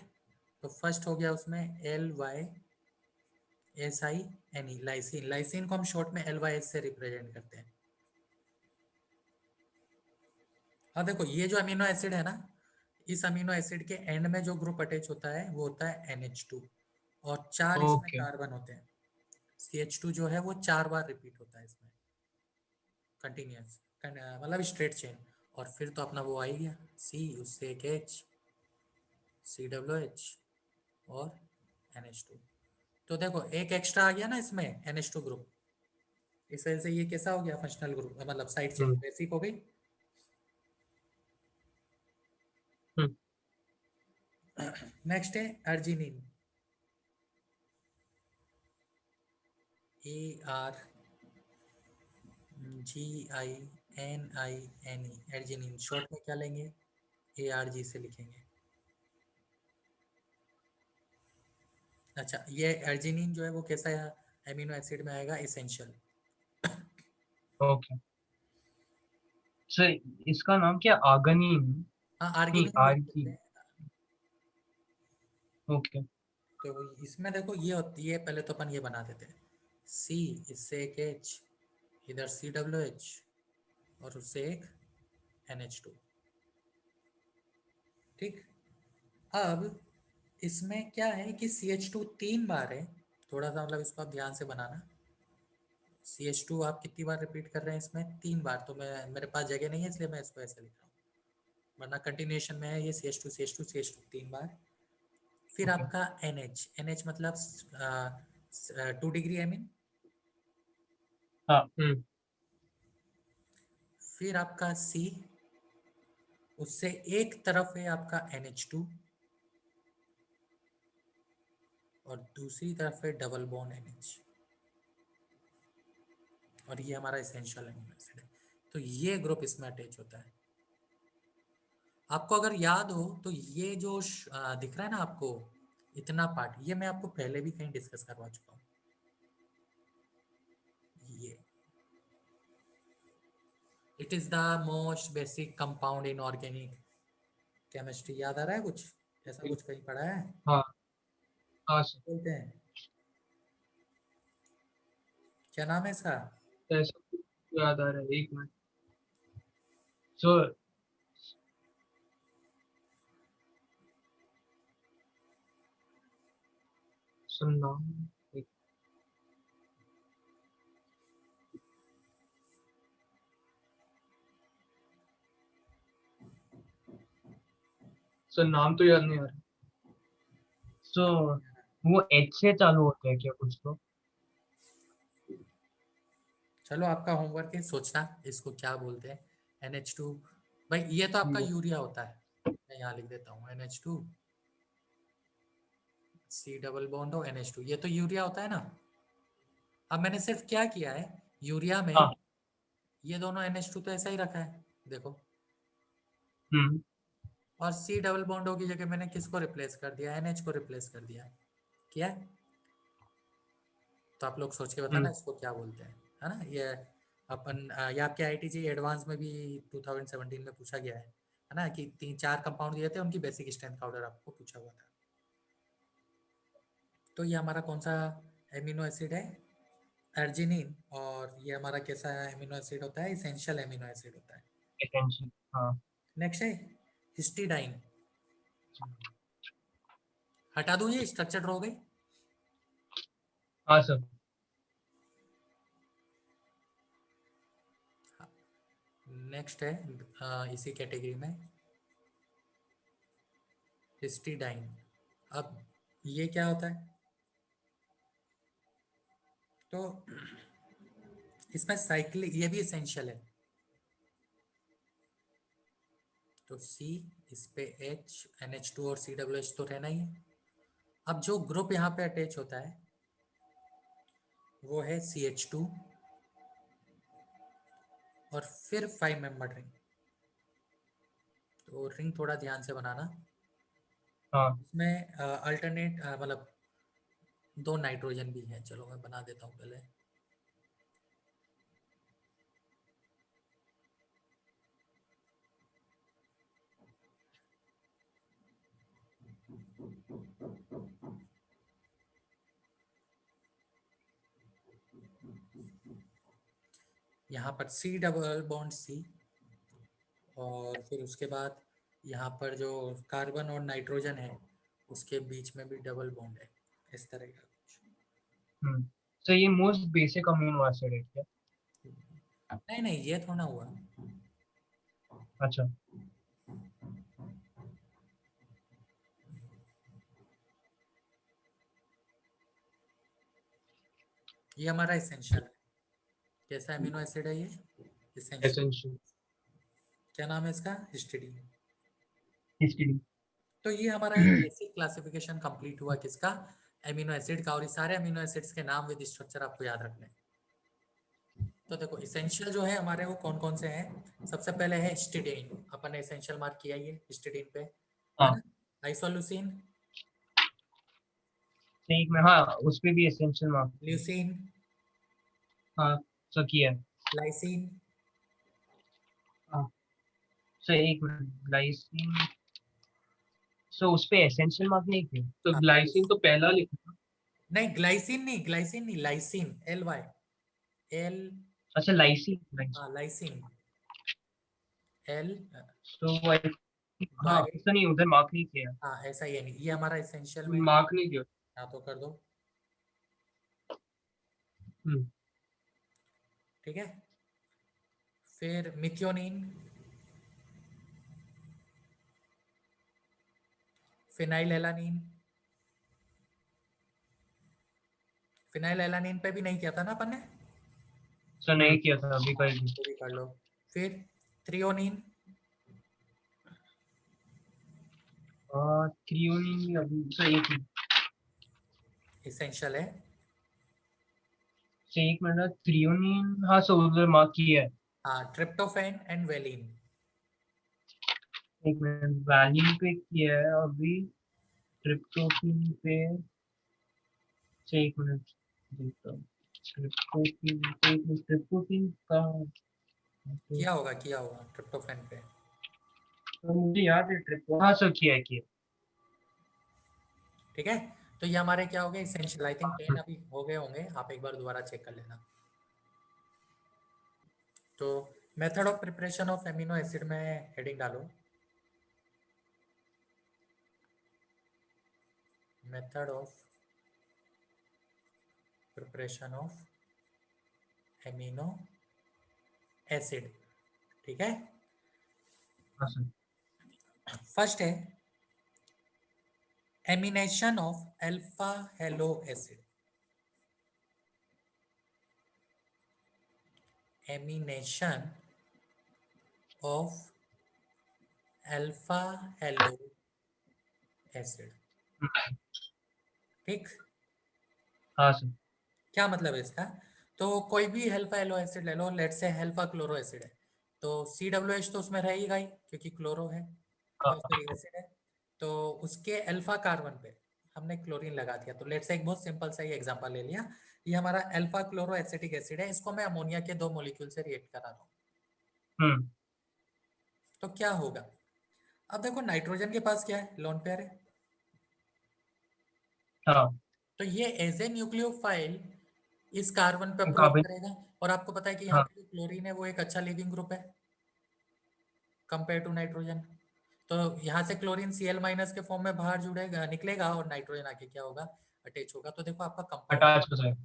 तो फर्स्ट हो गया उसमें LYSINE, लाइसिन। लाइसिन को हम शॉर्ट में LYS से रिप्रेजेंट करते हैं। अब देखो ये जो अमीनो एसिड है ना, इस अमीनो एसिड के एंड में जो ग्रुप अटैच होता है वो होता है NH2 और 4 इसमें ओके। कार्बन होते हैं। CH2 जो है वो 4 बार रिपीट होता है इसमें, कंटिन्यूस, मतलब स्ट्रेट चेन। और फिर तो अपना वो आ ही गया C, उससे एक H, COOH और NH2। तो देखो एक एक्स्ट्रा आ गया ना इसमें NH2 ग्रुप, इस वजह से ये कैसा हो गया? फंक्शनल ग्रुप, मतलब साइड चेन हम्म। बेसिक हो गई। हम्म। नेक्स्ट है अर्जिनिन, ARGININE, अर्जिनिन। शॉर्ट में क्या लेंगे? ARG से लिखेंगे। अच्छा, ये अर्जिनिन जो है वो कैसा एमिनो एसिड में आएगा? इसेंशियल। ओके। सर इसका नाम क्या? आर्गनीन? हाँ, नहीं, आर्गिनिन भी बोलते आर्गी। हैं। ओके। तो इसमें देखो ये होती है, पहले तो अपन ये बना देते हैं C, इससे एक H, इधर COOH और उससे एक NH2। ठीक, अब इसमें क्या है कि CH2 3 बार है। थोड़ा सा मतलब इसको आप ध्यान से बनाना। CH2 आप कितनी बार रिपीट कर रहे हैं इसमें? 3 बार। तो मैं, मेरे पास जगह नहीं है इसलिए मैं इसको ऐसे लिख रहा हूँ, वरना कंटिन्यूएशन में है ये CH2 CH2 CH2 3 बार। फिर ओके। आपका NH मतलब 2 डिग्री एमिन। हाँ। फिर आपका C, उससे एक तरफ है आपका NH2 और दूसरी तरफ है डबल बॉन्ड NH, और ये हमारा एसेंशियल अमीनो एसिड है। तो ये ग्रुप इसमें अटैच होता है। आपको अगर याद हो तो ये जो दिख रहा है ना आपको, इतना पार्ट, ये मैं आपको पहले भी कहीं डिस्कस करवा चुका हूँ। ये it is the most basic compound in organic chemistry. याद आ रहा है कुछ ऐसा? कुछ कहीं पढ़ा है? हाँ। हाँ सर। बोलते हैं, क्या नाम है इसका? ऐसा कुछ याद आ रहा है, एक मिनट। सर सुनना। एक- सर नाम तो याद नहीं आ रहा। सो वो H से चालू होता है क्या कुछ तो? चलो आपका होमवर्क है सोचना इसको क्या बोलते हैं। NH2, भाई ये तो आपका यूरिया होता है। मैं यहाँ लिख देता हूँ NH2 C डबल बॉन्ड हो NH2, ये तो यूरिया होता है ना। अब मैंने सिर्फ क्या किया है, यूरिया में हाँ। ये दोनों NH2 तो ऐसा ही रखा है देखो, हम्म। और C डबल बॉन्ड हो की जगह मैंने किसको रिप्लेस कर दिया? NH को रिप्लेस कर दिया। किया है? तो आप लोग सोच के बताना इसको क्या बोलते हैं, है ना। ये अपन ये आपके IITG एडवांस में भी 2017 में पूछा गया है। है ना, कि 3-4 कंपाउंड दिए थे, उनकी बेसिक स्ट्रेंथ का ऑर्डर आपको पूछा हुआ था। तो ये हमारा कौन सा एमिनो एसिड है? अर्जिनिन। और ये हमारा कैसा एमिनो एसिड होता है? इसेंशियल एमिनो एसिड होता है। एसेंशियल, हाँ। नेक्स्ट है हिस्टिडाइन। हटा दूं, ये स्ट्रक्चर ड्रॉ हो गई। हाँ सर। नेक्स्ट है इसी कैटेगरी में हिस्टिडाइन। अब ये क्या होता है? तो इसमें साइक्लिक, ये भी इसेंशियल है। तो C, इस पे H, NH2 और COH तो रहना ही है। अब जो ग्रुप यहाँ पे अटैच होता है वो है CH2 और फिर 5 मेंबर रिंग। तो रिंग थोड़ा ध्यान से बनाना। हाँ इसमें अल्टरनेट मतलब 2 नाइट्रोजन भी है। चलो मैं बना देता हूँ पहले। यहाँ पर C डबल बॉन्ड C, और फिर उसके बाद यहाँ पर जो कार्बन और नाइट्रोजन है उसके बीच में भी डबल बॉन्ड है, इस तरह का कुछ। सर ये मोस्ट बेसिक अमीनो एसिड है क्या? नहीं नहीं, ये थोड़ा हुआ। अच्छा। ये हमारा इसेंशियल है। कैसा एमिनो एसिड है ये? इसेंशियल। एसेंशियल। क्या नाम है इसका? हिस्टिडीन। हिस्टिडीन। तो ये हमारा एक बेसिक क्लासिफिकेशन कंप्लीट हुआ किसका? एमिनो एसिड का। और ये सारे एमिनो एसिड्स के नाम विद स्ट्रक्चर आपको याद रखने हैं। तो देखो इसेंशियल जो है हमारे वो कौन कौन से हैं? सबसे पहले है हिस्टिडीन। अपन ने इसेंशियल मार्क किया ही है हिस्टिडीन पे, है हाँ ना। आइसोल्यूसिन, ठीक में, हाँ उस पे भी एसेंशियल मार्क। ल्यूसीन, हाँ सर किया है। लाइसिन, हाँ सर एक मिनट, ग्लाइसिन। सर उस पे एसेंशियल मार्क नहीं थे। तो हाँ, ग्लाइसिन तो पहला लिखा। नहीं ग्लाइसिन नहीं, ग्लाइसिन नहीं, लाइसिन, LY, एल, अच्छा लाइसिन, लाइसिन। हाँ लाइसिन, L तो वो हाँ वाई, ऐसा नहीं, उधर मार्क नहीं किया। हाँ ऐसा ही है, नहीं ये हमारा इसेंशियल में। मार्क नहीं दिया। हाँ तो कर दो, हम्म। ठीक है। फिर methionine, phenyl alanine. Phenyl alanine पे भी नहीं किया था ना अपन ने? सर नहीं किया था अभी हाँ, कहीं भी। तो भी कर लो। फिर थ्रियोनिन, क्रियोनिन अभी सर एक मिनट। इसेंशियल है। सर एक मिनट, थ्रियोनिन हाँ सर उधर मार्क किया है। हाँ, ट्रिप्टोफैन एंड वेलिन। एक मिनट, वैलिन पे किया है अभी, ट्रिप्टोफिन पे। सर एक मिनट देखता हूँ। ट्रिप्टोफिन पे, ट्रिप्टोफिन का तो किया होगा ट्रिप्टोफैन पे। मुझे याद है ट्रिप्टो, हाँ सर किया है किया ठीक है। तो ये हमारे क्या हो गए? इसेंशियल। आई थिंक 10 अभी हो गए होंगे, आप एक बार दोबारा चेक कर लेना। तो method of preparation of amino acid में हेडिंग डालो, method of preparation of amino acid. ठीक है। हाँ सर। फर्स्ट है amination of alpha halo acid. Amination of alpha halo acid. ठीक। हाँ सर। क्या मतलब है इसका? तो कोई भी अल्फा हेलो एसिड ले लो, लेट से अल्फा क्लोरो एसिड है, तो COH तो उसमें रहेगा ही क्योंकि क्लोरो है, हाँ सॉरी एसिड है। तो उसके अल्फा कार्बन पे हमने क्लोरीन लगा दिया। तो लेट से एक बहुत सिंपल सा ही एग्जांपल ले लिया। ये हमारा अल्फा क्लोरो एसिटिक एसिड है, इसको मैं अमोनिया के 2 मॉलिक्यूल से रिएक्ट करा रहा हूँ। हम्म। तो क्या होगा? अब देखो नाइट्रोजन के पास क्या है, लोन पेयर है, हाँ तो ये एज ए न्यूक्लियोफाइल इस कार्बन पे अप्रोच कार्बन, करेगा। और आपको पता है कि यहाँ हाँ पे जो क्लोरीन है वो एक अच्छा लीविंग ग्रुप है कंपेयर टू नाइट्रोजन। तो यहाँ से क्लोरीन Cl माइनस के फॉर्म में बाहर जुड़ेगा, निकलेगा, और नाइट्रोजन आके क्या होगा, अटैच होगा। तो देखो आपका कंपाउंड, अटैच हो जाएगा।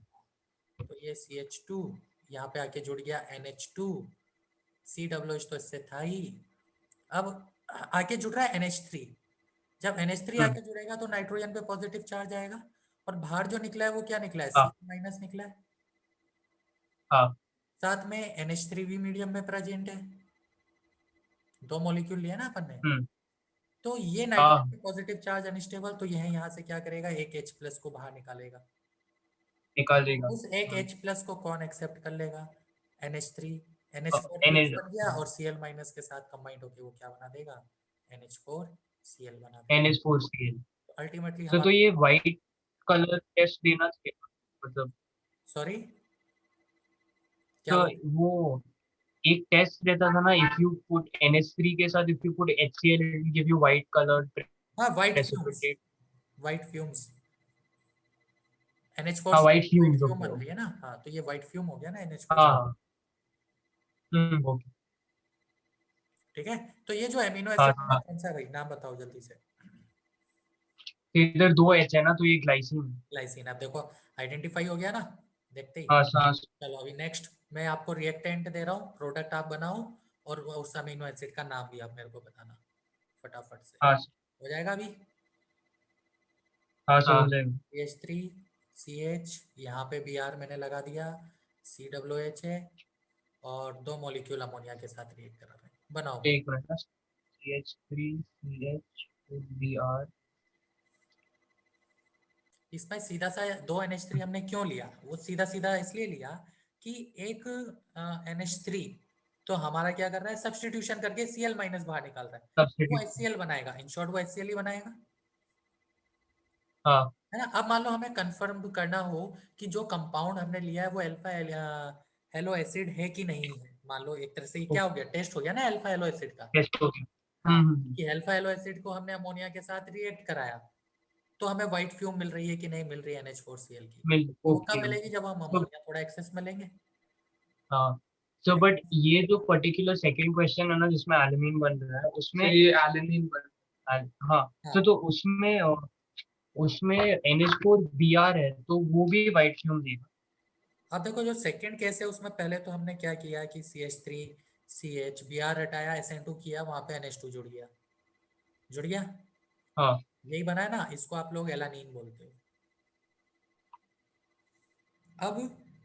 तो ये CH2 यहाँ पे आके जुड़ गया NH2, COOH तो इससे था ही। अब आके जुड़ रहा है NH3। जब NH3 आके जुड़ेगा तो नाइट्रोजन पे पॉजिटिव चार्ज आएगा, और बाहर जो निकला है वो क्या निकला है, हाँ Cl माइनस निकला है। हाँ साथ में NH3 भी मीडियम में प्रेजेंट है, 2 मॉलिक्यूल लिया ना अपन ने। हम्म तो ये हाँ नाइट्रोजन पे पॉजिटिव चार्ज अनस्टेबल, तो यह यहाँ से क्या करेगा, एक H प्लस को बाहर निकालेगा। निकाल तो देगा। उस एक H प्लस को कौन एक्सेप्ट कर लेगा, NH3। NH4 एन प्लस बन गया, और Cl माइनस के साथ कंबाइंड होके वो क्या बना देगा, NH4 Cl बना देगा। NH4Cl। तो अल्टीमेटली तो हमारा, ये वाइट कलर टेस्ट देना चाहिए, मतलब। सॉरी क्या तो बोल, वो एक टेस्ट रहता था ना, इफ यू पुट NH3 के साथ if you put HCl it will give you white colour हाँ white fumes, precipitate. White fumes, NH4 हाँ से वाइट वाइट फ्यूम्स फ्यूम होते बन हैं। रही है ना, हाँ तो ये वाइट फ्यूम हो गया ना NH4 से। हाँ ओके। ठीक है, तो ये जो एमिनो हाँ एसिड है हाँ, कौन सा है भाई, नाम बताओ जल्दी से। तो इधर दो H है ना, तो ये ग्लाइसिन है। ग्लाइसिन, आप देखो आइडेंटिफाई हो गया ना, देखते ही। हाँ सांस। चलो अभी नेक्स्ट मैं आपको रिएक्टेंट दे रहा हूँ, प्रोडक्ट आप बनाओ, और उस अमीनो एसिड का नाम भी आप मेरे को बताना फटाफट से, हाँ हो जाएगा अभी। हाँ समझ जाएगा। CH3 CH, यहाँ पे Br मैंने लगा दिया, COOH है, और 2 मॉलिक्यूल अमोनिया के साथ रिएक्ट कर रहे हैं, बनाओ भाई। एक मिनट ना, CH3CH2Br। इसमें सीधा सा 2 NH3 हमने क्यों लिया, वो सीधा सीधा इसलिए लिया कि एक NH3 तो हमारा क्या कर रहा है, सब्सटीट्यूशन करके Cl माइनस बाहर निकाल रहा है, वो सब्स्टिट्यूट। HCl बनाएगा, इन शॉर्ट वो HCl ही बनाएगा, हाँ है ना। अब मान लो हमें कंफर्म करना हो कि जो कंपाउंड हमने लिया है वो अल्फा हेलो एसिड है कि नहीं है, मान लो एक तरह से ये क्या हो गया, टेस्ट हो गया ना अल्फा हेलो एसिड का। टेस्ट हो गया। हाँ, हम्म। कि अल्फा हेलो एसिड को हमने अमोनिया के साथ रिएक्ट कराया, तो हमें व्हाइट फ्यूम मिल रही है कि नहीं मिल रही है NH4Cl की। मिल तो वो कब ओके मिलेगी, ओके। जब हम तो अमोनिया थोड़ा एक्सेस में लेंगे, हाँ, तो बट ये जो पर्टिकुलर सेकंड क्वेश्चन है ना जिसमें एल्यूमीन बन रहा है उसमें, तो ये एलिनिन बन, हाँ, हाँ। तो उसमें उसमें NH4Br है तो वो भी वाइट फ्यूम देगा। अब देखो जो सेकंड केस है उसमें पहले तो हमने क्या किया कि CH3 CH Br हटाया, SN2 किया, वहां पे NH2 जुड़ गया, जुड़ गया, हाँ यही बना है ना, इसको आप लोग एलानीन बोलते हो। अब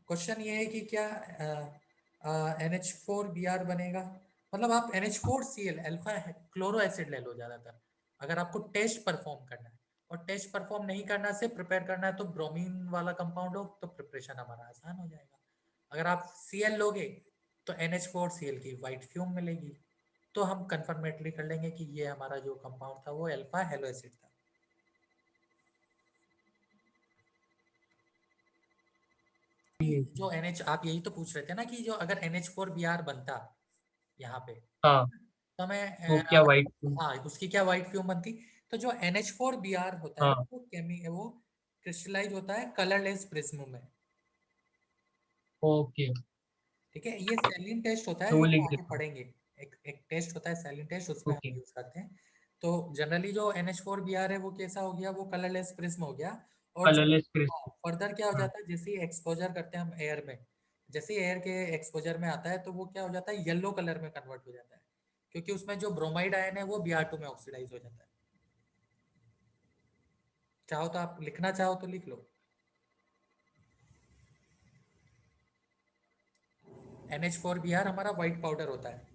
क्वेश्चन ये है कि क्या NH4Br बनेगा, मतलब आप NH4Cl अल्फा क्लोरो एसिड ले लो ज्यादातर, अगर आपको टेस्ट परफॉर्म करना है। और टेस्ट परफॉर्म नहीं करना, से प्रिपेयर करना है, तो ब्रोमीन वाला कंपाउंड हो तो प्रिपरेशन हमारा आसान हो जाएगा। अगर आप Cl लोगे तो NH4Cl की वाइट फ्यूम मिलेगी, तो हम कंफर्मेटली कर लेंगे कि ये हमारा जो कंपाउंड था वो अल्फा हेलो एसिड था। जो NH, आप यही तो पूछ रहे थे ना कि जो अगर NH4Br बनता यहाँ पे, हाँ, तो मैं तो क्या वाइट फ्यूम। हाँ उसकी क्या व्हाइट फ्यूम बनती। तो जो NH4Br होता है हाँ वो क्रिस्टलाइज होता है कलरलेस प्रिज्म में। ओके, ठीक है, ये सैलिन टेस्ट होता है तो वो जो हम लिख आगे देता हूँ। पढ़ेंगे। एक टेस्ट होता है सैलिन टेस्ट, उसमें हम ओके। यूज करते हैं। तो जनरली जो NH4Br है वो कैसा हो गया, वो कलरलेस प्रिज्म हो गया। और जब कलरलेस क्रिस्टल। फर्दर क्या हो जाता है, जैसे ही एक्सपोजर करते हैं हम एयर में, जैसे एयर के एक्सपोजर में आता है तो वो क्या हो जाता है, येलो कलर में कन्वर्ट हो जाता है, क्योंकि उसमें जो ब्रोमाइड आयन है वो Br2 में ऑक्सीडाइज हो जाता है। चाहो तो आप लिखना चाहो तो लिख लो, NH4Br हमारा व्हाइट पाउडर होता है,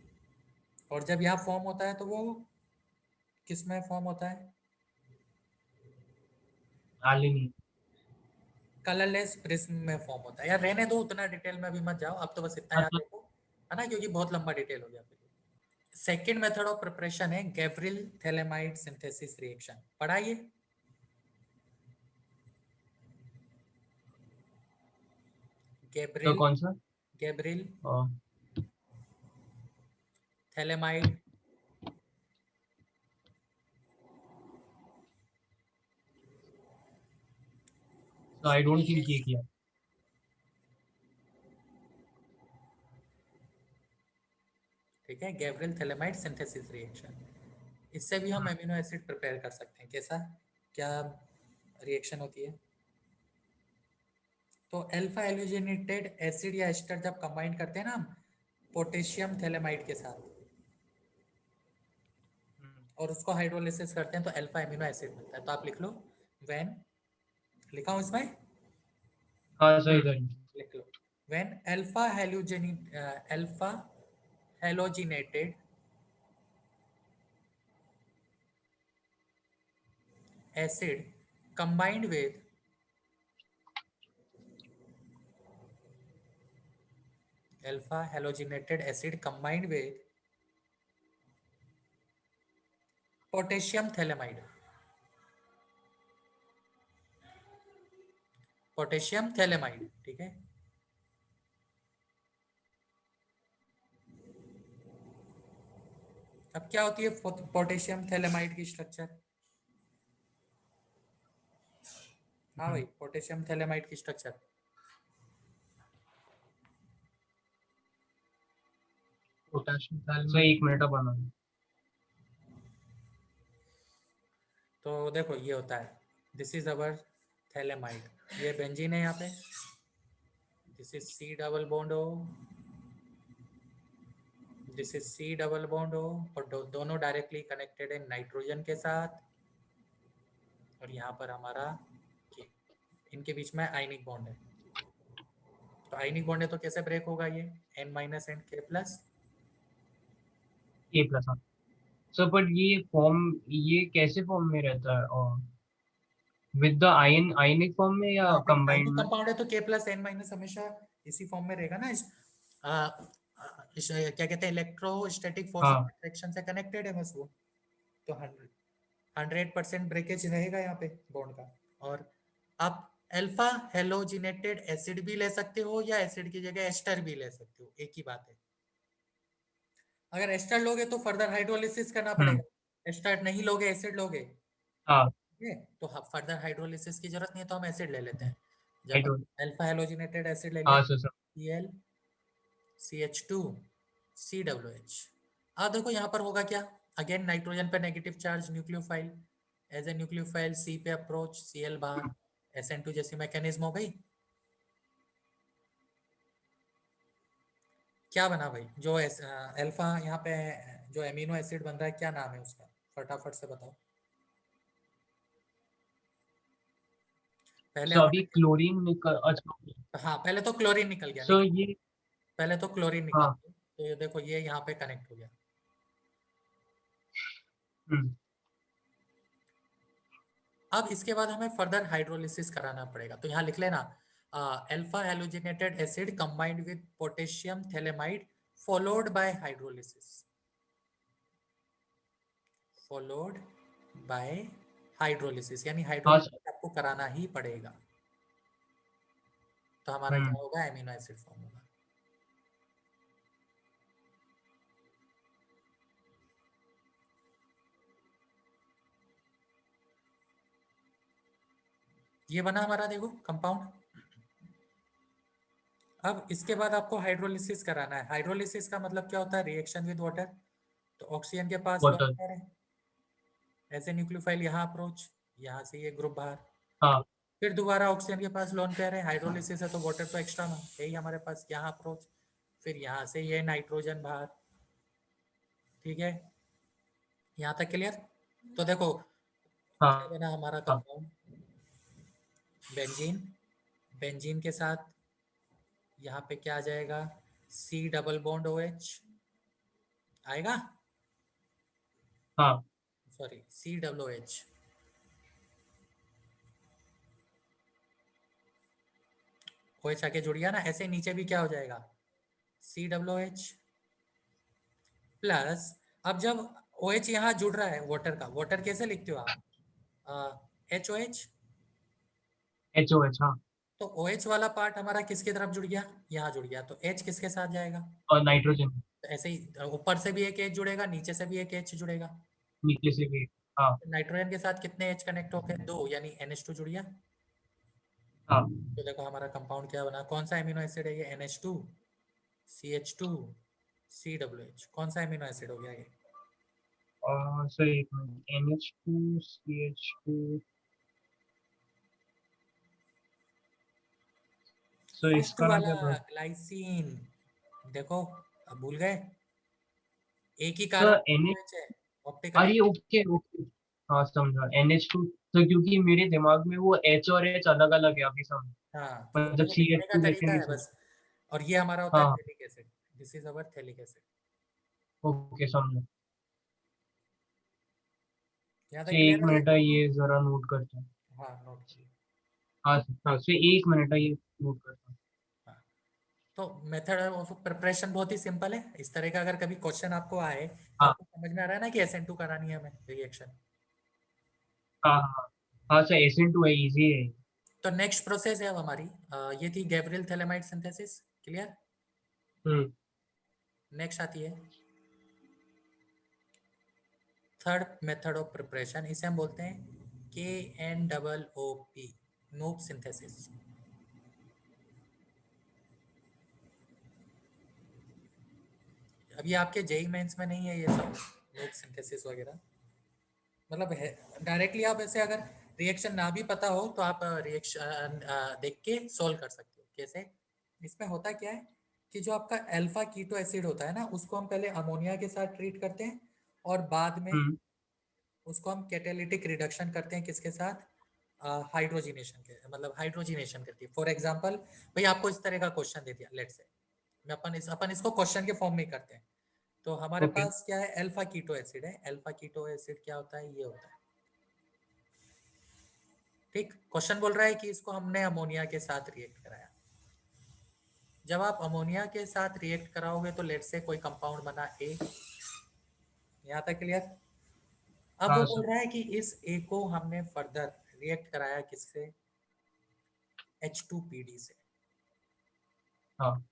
और जब यहाँ फॉर्म होता है तो वो किस में फॉर्म होता है, एलिनी। कलरलेस प्रिज्म में फॉर्म होता है। यार रहने दो, उतना डिटेल में अभी मत जाओ, अब तो बस इतना याद मतलब रखो, है ना, क्योंकि बहुत लंबा डिटेल हो गया फिर। सेकेंड मेथड ऑफ प्रिपरेशन है गैब्रिल थैलेमाइड सिंथेसिस रिएक्शन, पढ़ाइए। तो गैब्रिल, कौन सा? गैब्रिल हाँ थैलेमाइड तो आई डोंट थिंक ये किया। ठीक है, गैब्रियल थैलेमाइड सिंथेसिस रिएक्शन, इससे भी हम एमिनो एसिड प्रिपेयर कर सकते हैं। कैसा, क्या रिएक्शन होती है? तो अल्फा हेलोजिनेटेड एसिड या एस्टर जब कंबाइन करते हैं ना हम पोटेशियम थैलेमाइड के साथ और उसको हाइड्रोलिसिस करते हैं तो अल्फा एमिनो एसिड मिलता है। तो आप लिख लो व्हेन, लिखा हूं इसमें, हाँ सही सही। लिख लो when alpha halogenated acid combined with alpha halogenated acid combined with potassium thalamide, potassium phthalimide. ठीक है, अब क्या होती है पोटेशियम थैलेमाइड की स्ट्रक्चर? हाँ भाई, पोटेशियम थैलेमाइड की structure potassium so phthalimide. 1 minute बना। तो देखो ये होता है, दिस इज अवर थैलेमाइड, ये बेंजीन है यहाँ पे, this is C double bond O, this is C double bond O, और दोनों डायरेक्टली कनेक्टेड है नाइट्रोजन के साथ, और यहाँ पर हमारा के, इनके बीच में आयनिक बॉन्ड है। तो आयनिक बॉन्ड है तो कैसे ब्रेक होगा ये, N minus and K plus. A plus. हाँ सो बट ये फॉर्म ये कैसे फॉर्म में रहता है, और विद द आयनिक फॉर्म में या कंबाइंड आयनिक में? कंपाउंड है तो K प्लस N माइनस हमेशा इसी फॉर्म में रहेगा ना। क्या कहते हैं, इलेक्ट्रोस्टैटिक फोर्स ऑफ हाँ अट्रैक्शन से कनेक्टेड है बस वो। तो 100% ब्रेकेज रहेगा यहाँ पे बॉन्ड का। और आप अल्फा हेलोजिनेटेड एसिड भी ले सकते हो या एसिड की जगह एस्टर भी ले सकते हो, एक ही बात है। अगर एस्टर लोगे तो फर्दर हाइड्रोलिसिस करना पड़ेगा, एस्टर नहीं लोगे एसिड लोगे, हाँ ठीक है, तो फर्दर हाइड्रोलिसिस की जरूरत नहीं है, तो हम एसिड ले लेते हैं। आई जब डोंट। अल्फा हेलोजिनेटेड एसिड ले लिया, हाँ सर। Cl CH2 COH। अब देखो यहाँ पर होगा क्या, अगेन नाइट्रोजन पे negative charge nucleophile, as a nucleophile C पे अप्रोच, Cl बाहर, SN2 जैसी मैकेनिज्म हो गई। क्या बना भाई, जो अल्फा यहाँ पे जो एमिनो एसिड बन रहा है, क्या नाम है उसका, फटाफट से बताओ। पहले सो अभी हमारा क्लोरीन निकल, अच्छा। हाँ, पहले तो क्लोरीन निकल गया, सो ये पहले तो क्लोरीन निकाल हाँ। दो। तो ये देखो ये यहाँ पे कनेक्ट हो गया। हम्म। अब इसके बाद हमें फर्दर हाइड्रोलिसिस कराना पड़ेगा, तो यहाँ लिख लेना alpha halogenated acid combined with potassium phthalimide followed by hydrolysis, followed by hydrolysis, यानी हाँ सर। हाइड्रोलिसिस आपको कराना ही पड़ेगा। तो हमारा हम्म। क्या होगा, एमिनो एसिड फॉर्म होगा। ये बना हमारा, देखो कंपाउंड। अब इसके बाद आपको हाइड्रोलिसिस कराना है। हाइड्रोलिसिस का मतलब क्या होता है, रिएक्शन विद वाटर। तो ऑक्सीजन के पास लोन वाटर। पेयर है, ऐसे न्यूक्लियोफाइल यहाँ अप्रोच, यहाँ से ये ग्रुप बाहर, हाँ फिर दोबारा ऑक्सीजन के पास लोन पेयर है, हाइड्रोलिसिस है तो वाटर तो एक्स्ट्रा में, यही हमारे पास यहाँ अप्रोच, फिर यहाँ से ये नाइट्रोजन बाहर। ठीक है, यहाँ तक क्लियर। तो देखो हाँ क्या बना हमारा हाँ। कंपाउंड, बेंजीन, बेंजीन के साथ यहाँ पे क्या आ जाएगा, C डबल बॉन्ड OH आएगा, हाँ सॉरी COOH, OH आके जुड़ गया ना, ऐसे नीचे भी क्या हो जाएगा, COOH प्लस। अब जब OH यहाँ जुड़ रहा है वाटर का, वाटर कैसे लिखते हो आप, HOH। HOH। हाँ तो OH वाला पार्ट हमारा किसकी तरफ जुड़ गया, यहाँ जुड़ गया, तो H किसके साथ जाएगा, और नाइट्रोजन तो ऐसे ही ऊपर से भी एक H जुड़ेगा, नीचे से भी एक H जुड़ेगा। नीचे से भी। हाँ नाइट्रोजन के साथ कितने H कनेक्ट हो गए, 2, यानी NH2 जुड़ गया। हाँ तो देखो हमारा कंपाउंड क्या बना, कौन सा एमिनो एसिड है ये, NH2 CH2 COH, कौन सा एमिनो एसिड हो गया ये? सर एक मिनट, NH2CH2, सो फर्स्ट इसका वाला क्या बन, ग्लाइसिन, देखो अब भूल गए, एक ही सर कार्बन NH, है ऑप्टिकली। अरे ओके ओके, हाँ समझा, NH2, तो क्योंकि मेरे दिमाग में वो H और H अलग अलग है अभी समझ, हाँ तो मतलब देखो सी लिखने एच का टू तरीका लिखेंगे है सर। बस। और ये हमारा होता है हाँ phthalic acid, this is our phthalic acid. Okay समझा। यहाँ तक से क्लियर एक है ये? मिनट है, ये जरा नोट करता हूँ। हाँ नोट कर लो। हाँ हाँ, से एक मिनट है, ये नोट करता हूँ। हाँ तो मेथड ऑफ प्रिपरेशन बहुत ही सिंपल है। इस तरह का अगर कभी क्वेश्चन आपको आए तो हाँ आपको समझ में आ रहा है ना कि SN2 करानी है हमें रिएक्शन। हाँ हाँ हाँ सर, SN2 है, इजी है। तो नेक्स्ट प्रोसेस है अब हमारी, ये थी गैब्रियल थैलेमाइड सिंथेसिस, क्लियर। हम्म। नेक्स्ट आती है थर्ड मेथड ऑफ प्रिपरेशन, इसे हम बोलते हैं KNOOP, नोप सिंथेसिस। अभी आपके जेई मेंस में नहीं है ये सब नोप सिंथेसिस वगैरह, मतलब है डायरेक्टली आप ऐसे अगर रिएक्शन ना भी पता हो तो आप रिएक्शन देख के सॉल्व कर सकते हो। कैसे? इसमें होता क्या है कि जो आपका अल्फा कीटो एसिड होता है ना, उसको हम पहले अमोनिया के साथ ट्रीट करते हैं और बाद में हम्म। उसको हम कैटालिटिक रिडक्शन करते हैं, किसके साथ? हाइड्रोजिनेशन के, मतलब हाइड्रोजिनेशन करती है। फॉर एग्जांपल भाई आपको इस तरह का क्वेश्चन दे दिया, लेट्स से मैं अपन इसको क्वेश्चन के फॉर्म में करते हैं। तो हमारे ओके। पास क्या है, अल्फा कीटो एसिड है। अल्फा कीटो एसिड क्या होता है, ये होता है, ठीक। क्वेश्चन बोल रहा है कि इसको हमने अमोनिया के साथ रिएक्ट कराया। जब आप अमोनिया के साथ रिएक्ट कराओगे तो लेट से कोई कंपाउंड बना ए, यहाँ तक क्लियर। अब वो हाँ बोल सर। रहा है कि इस ए को हमने फर्दर रिएक्ट कराया किससे, H2PD से, हाँ।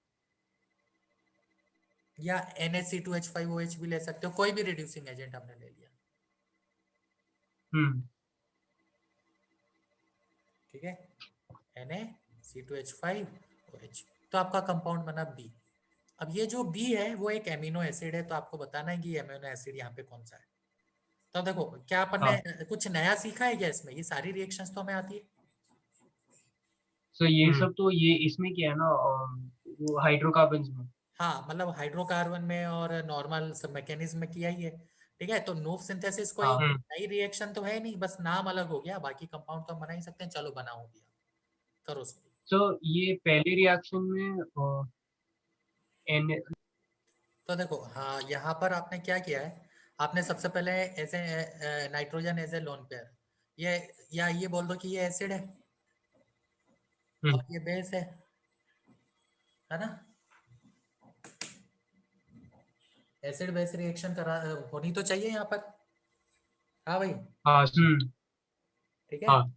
या NaC2H5OH भी ले सकते हो, कोई भी रिड्यूसिंग एजेंट हमने ले लिया, हम्म। ठीक है, NaC2H5OH। तो आपका कंपाउंड बना बी। अब ये जो बी है वो एक एमिनो एसिड है, तो आपको बताना है कि ये एमिनो एसिड यहाँ पे कौन सा है। तो देखो क्या अपन ने हाँ कुछ नया सीखा है क्या इसमें, ये सारी रिएक्शंस तो हमें आती है। सो ये सब तो, ये इसमें क्या है ना, वो हाइड्रोकार्बन्स में। हाँ मतलब हाइड्रोकार्बन में और नॉर्मल सब मैकेनिज्म में किया ही है, ठीक है। तो नोव सिंथेसिस कोई हाँ नई रिएक्शन तो है नहीं, बस नाम अलग हो गया, बाकी कंपाउंड तो हम बना ही सकते हैं। चलो बनाओ भी, करो उसको। सो ये पहले रिएक्शन में एन, तो देखो हाँ, यहाँ पर आपने क्या किया है, आपने सबसे पहले ऐसे nitrogen as a lone pair, ये या ये बोल दो कि ये एसिड है हम्म। और ये बेस है ना। एसिड बेस रिएक्शन करा होनी तो चाहिए यहाँ पर, हाँ भाई, हाँ ठीक है। हाँ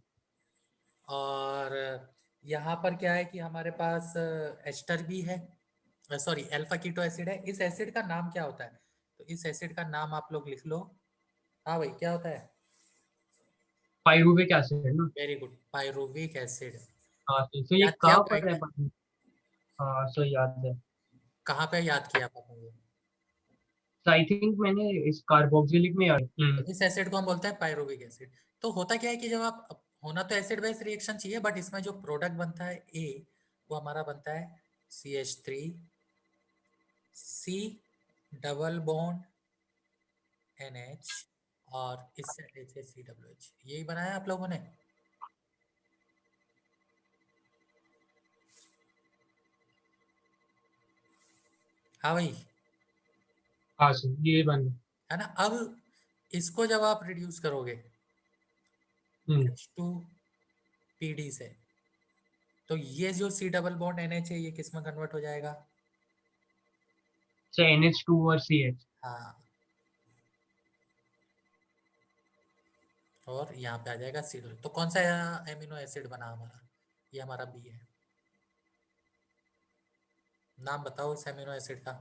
और यहाँ पर क्या है कि हमारे पास एस्टर भी है, सॉरी अल्फा कीटो एसिड है। इस एसिड का नाम क्या होता है, तो इस एसिड का नाम आप लोग लिख लो। हाँ भाई क्या होता है, पाइरुविक एसिड है ना। Very good, pyruvic acid. हाँ तो ये याद किया कहाँ होगा पर है क्या? हाँ सो याद है। कहाँ पे याद किया आपने ये? तो आई थिंक मैंने इस कार्बोक्सिलिक में याद। तो इस एसिड को हम बोलते हैं पायरुविक एसिड। तो होता क्या है कि जब आप, होना तो एसिड बेस रिएक्शन चाहिए, बट इसमें जो प्रोडक्ट बनता है ए, वो हमारा बनता है CH3, डबल बॉन्ड NH, और इससे अटैच है COH। यही बनाया आप लोगों ने। हाँ भाई, हाँ सर, ये बन है ना। अब इसको जब आप रिड्यूस करोगे हम्म। H2PD से, तो ये जो C डबल बॉन्ड NH है ये किस में कन्वर्ट हो जाएगा? से NH2 और CH। हाँ, और यहाँ पे आ जाएगा C डबल। तो कौन सा एमिनो एसिड बना हमारा, ये हमारा बी है। नाम बताओ इस एमिनो एसिड का,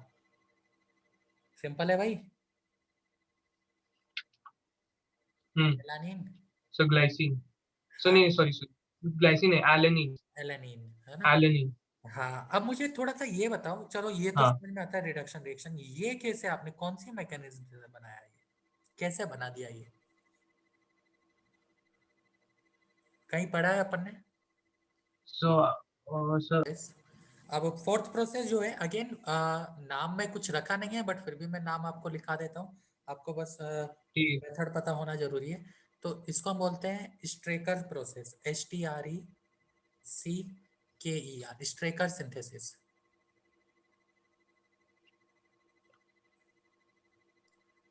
सिंपल है भाई, हम्म। मेलानिन। सो ग्लाइसिन, सो हाँ नहीं सॉरी सॉरी, ग्लाइसिन है, एलेनिन। एलेनिन, है ना? एलेनिन। हाँ, अब मुझे थोड़ा सा ये बताओ, चलो ये तो हाँ समझ में आता है रिडक्शन रिएक्शन, ये कैसे आपने कौन सी मैकेनिज्म से बनाया, ये कैसे बना दिया ये, कहीं पढ़ा है अपन ने? सो Yes. अब फोर्थ प्रोसेस जो है, अगेन नाम में कुछ रखा नहीं है, बट फिर भी मैं नाम आपको लिखा देता हूँ, आपको बस ठीक। मेथड पता होना जरूरी है। तो इसको हम बोलते हैं Straker process, STRECKER, Straker synthesis.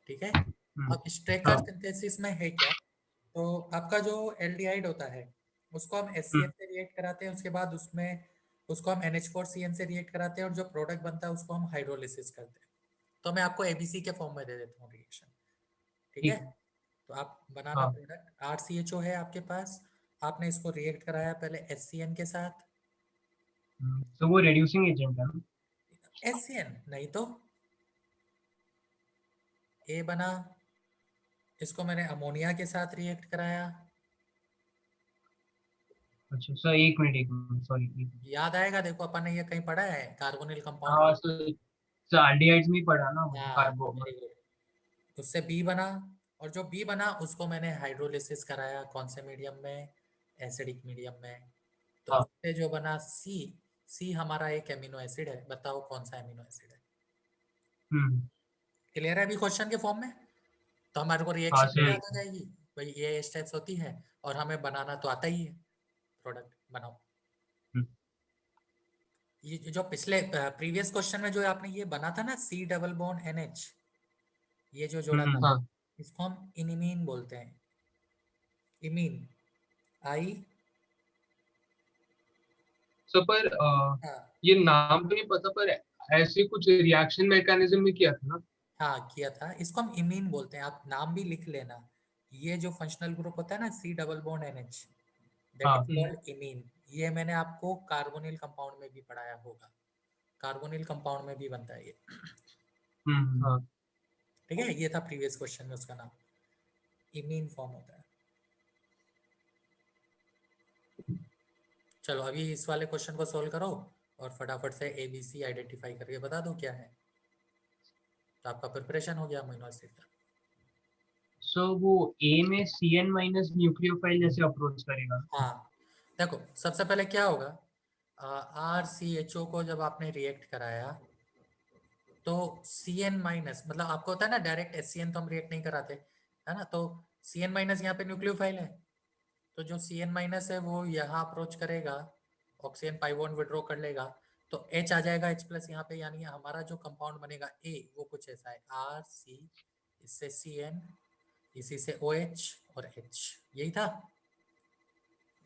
ठीक है, अब स्ट्रेकर हाँ सिंथेसिस में है क्या, तो आपका जो एल्डिहाइड होता है उसको हम HCl से रिएक्ट कराते हैं, उसके बाद उसमें उसको हम NH4CN से रिएक्ट कराते हैं, और जो प्रोडक्ट बनता है उसको हम हाइड्रोलिसिस करते हैं। तो मैं आपको ABC के फॉर्म में दे देता हूँ रिएक्शन। ठीक है, ठीक। तो आप बनाना हाँ प्रोडक्ट RCHO है आपके पास, आपने इसको रिएक्ट कराया पहले HCN के साथ। तो वो रिड्यूसिंग एजेंट है ना? HCN नहीं तो A बना, इसको मैंने अमोनिया के साथ रिएक्ट कराया। अच्छा सर, एक मिनट सॉरी। याद आएगा, देखो अपन ने ये कहीं पढ़ा है कार्बोनिल कंपाउंड। हाँ सर एल्डिहाइड्स में ही पढ़ा ना, हाँ, कार्बो। Very good. उससे बी बना, और जो बी बना उसको मैंने हाइड्रोलिसिस कराया, कौन से मीडियम में, एसिडिक मीडियम में। तो हाँ। उससे जो बना सी, सी हमारा एक एमिनो एसिड है, बताओ कौन सा एमिनो एसिड है? हम्म। क्लियर है अभी क्वेश्चन के फॉर्म में? तो हमारे को हाँ रिएक्शन भी सर। याद आ जाएगी, भाई ये स्टेप्स होती है, और हमें बनाना तो आता ही है, प्रोडक्ट बनाओ। ये जो पिछले प्रीवियस क्वेश्चन में जो आपने ये बना था ना, C डबल बॉन्ड NH, ये जो जोड़ा था, हाँ इसको हम इनिमीन बोलते हैं, इमीन, आई। सर पर हाँ ये नाम तो नहीं पता, पर ऐसे कुछ रिएक्शन मैकेनिज्म में किया था ना। हाँ किया था, इसको हम इमीन बोलते हैं, आप नाम भी लिख लेना। ये जो फंक्शनल ग्रुप होता है ना, C double bond NH, that is हाँ। Called imine. ये मैंने आपको कार्बोनिल कंपाउंड में भी पढ़ाया होगा, कार्बोनिल कंपाउंड में भी बनता है ये। हाँ ठीक है, ये था प्रीवियस क्वेश्चन में उसका नाम, इमीन फॉर्म होता है। चलो अभी इस वाले क्वेश्चन को सोल्व करो, और फटाफट से ABC आइडेंटिफाई करके बता दो क्या है, तो आपका प्रिपरेशन हो गया अमीनो एसिड का। सो वो ए में CN माइनस न्यूक्लियोफाइल जैसे अप्रोच करेगा। हाँ, देखो सबसे पहले क्या होगा, RCHO को जब आपने रिएक्ट कराया, तो CN माइनस, मतलब आपको होता है ना डायरेक्ट HCN तो हम रिएक्ट नहीं कराते, है ना? तो CN माइनस यहाँ पे न्यूक्लियोफाइल है, तो जो CN माइनस है वो यहाँ अप्रोच करेगा, ऑक्सीजन पाई बॉन्ड विड्रॉ कर लेगा, तो H आ जाएगा H प्लस यहाँ पे, यानी हमारा जो कंपाउंड बनेगा A, वो कुछ ऐसा है, RC, इससे CN, इसी से OH और H, यही था।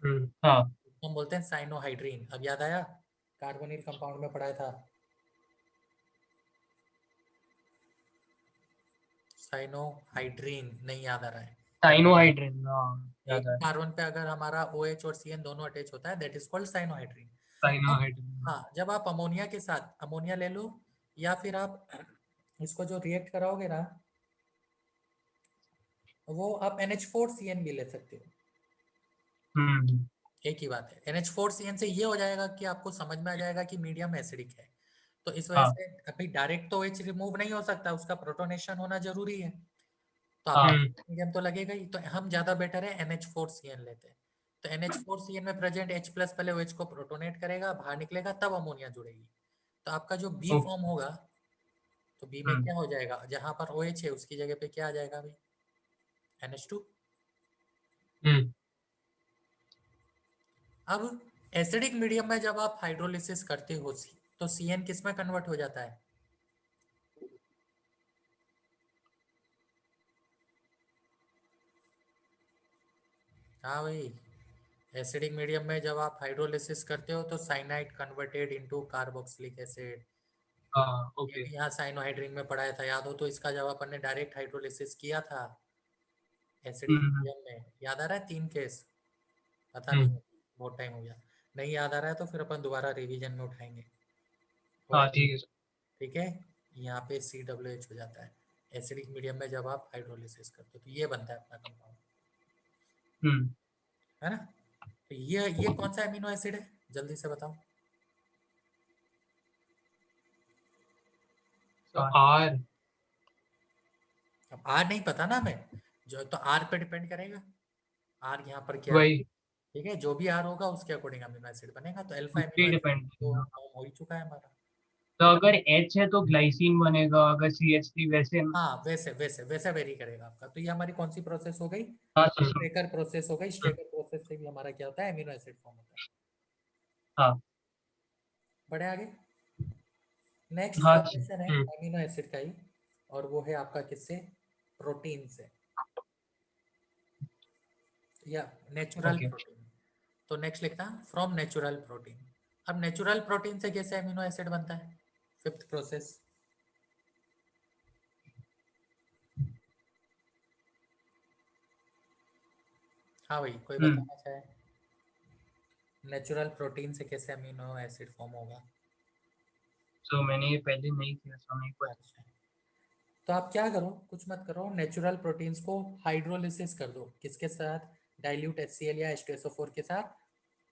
हाँ इसको हम बोलते हैं साइनोहाइड्रीन। अब याद आया, कार्बोनिल कंपाउंड में पढ़ाया था, साइनोहाइड्रीन, नहीं याद आ रहा है? साइनोहाइड्रिन, हाँ एक याद है। कार्बन पे अगर हमारा OH और CN दोनों अटैच होता है, दैट इज कॉल्ड साइनोहाइड्रीन। अब साइनोहाइड्रिन। हाँ, जब आप अमोनिया के साथ अमोनिया ले लो, या फिर आप इसको जो रिएक्ट कराओगे ना, वो आप NH4CN भी ले सकते हो, हम्म। एक ही बात है। NH4CN से ये हो जाएगा कि आपको समझ में आ जाएगा कि मीडियम एसिडिक है, तो इस वजह हाँ से अभी डायरेक्ट तो OH रिमूव नहीं हो सकता, उसका प्रोटोनेशन होना जरूरी है, तो हाँ। आपको मीडियम तो लगेगा ही, तो हम ज्यादा बेटर है NH4CN लेते हैं। तो NH4CN में प्रेजेंट H प्लस पहले OH को प्रोटोनेट करेगा, बाहर निकलेगा, तब अमोनिया जुड़ेगी। तो आपका जो बी ओके। फॉर्म होगा, तो बी में क्या हो जाएगा, जहां पर OH है उसकी जगह पे क्या आ जाएगा अभी, NH2। हम्म। अब एसिडिक मीडियम में जब आप हाइड्रोलिसिस करते हो तो CN किस में कन्वर्ट हो जाता है? हाँ भाई, एसिडिक मीडियम में जब आप हाइड्रोलिसिस करते हो तो cyanide converted into carboxylic acid. हाँ ये ओके। भी यहाँ साइनोहाइड्रिन में पढ़ाया था, याद हो तो, इसका जब अपन ने डायरेक्ट हाइड्रोलिसिस किया था एसिडिक हम्म। मीडियम में, याद आ रहा है 3 केस? पता नहीं, हम्म। बहुत टाइम हो गया, नहीं याद आ रहा है तो फिर अपन दोबारा रिवीजन में उठाएंगे। हाँ OH, ठीक है सर। ठीक है, यहाँ पे COH हो जाता है एसिडिक मीडियम में जब आप हाइड्रोलिसिस करते हो, तो ये बनता है अपना कंपाउंड, हम्म। है ना? तो ये कौन सा एमिनो एसिड है जल्दी से बताओ। तो R अब आर नहीं पता ना हमें, जो तो आर पे डिपेंड करेगा, आर यहाँ पर क्या है, वही ठीक है, जो भी आर होगा उसके अकॉर्डिंग अमीनो एसिड बनेगा। तो अल्फा उस पे अमीनो एसिड डिपेंड तो करेगा। फॉर्म हो ही चुका है हमारा। तो अगर H है तो ग्लाइसिन बनेगा, अगर CH3 वैसे। हाँ वैसे वैसे वैसे वेरी करेगा आपका। तो ये हमारी कौन सी प्रोसेस हो गई, हाँ स्टेकर प्रोसेस हो गई। स्टेकर प्रोसेस से भी हमारा क्या होता है, अमीनो एसिड फॉर्म होता है। हाँ बढ़े आगे। नेक्स्ट हाँ फॉर्मेशन है अमीनो एसिड का ही, और वो है आपका किससे, प्रोटीन से, या नेचुरल ओके। प्रोटीन। तो नेक्स्ट लिखता फ्रॉम नेचुरल प्रोटीन। अब नेचुरल प्रोटीन से कैसे अमीनो एसिड बनता है, फिफ्थ प्रोसेस। हाँ भाई, कोई बताना चाहे नेचुरल प्रोटीन से कैसे अमीनो एसिड फॉर्म होगा। तो मैंने ये पहले नहीं किया, तो नहीं पता। अच्छा, तो आप क्या करो, कुछ मत करो, नेचुरल प्रोटीन्स को हाइड्रोलिसिस कर दो। किसके साथ, डाइल्यूट HCl या H2SO4 के साथ,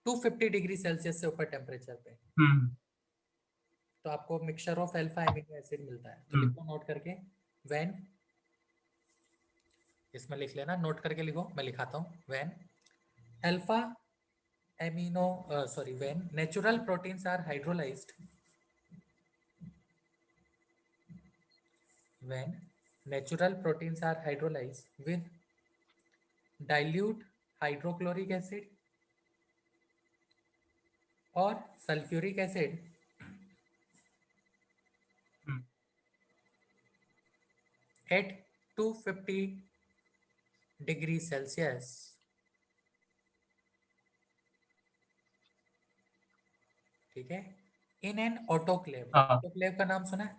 250 डिग्री सेल्सियस से ऊपर टेम्परेचर पे। हम्म तो आपको mixture of alpha amino acid मिलता है। तो हम्म लिखो नोट करके, व्हेन, इसमें लिख लेना, नोट करके लिखो, मैं लिखाता हूँ। When alpha amino sorry when natural proteins are hydrolysed, when natural proteins are hydrolyzed with dilute hydrochloric acid or sulfuric acid hmm at 250 degree Celsius, ठीक है, इन एन ऑटोक्लेव। हाँ। ऑटोक्लेव का नाम सुना है,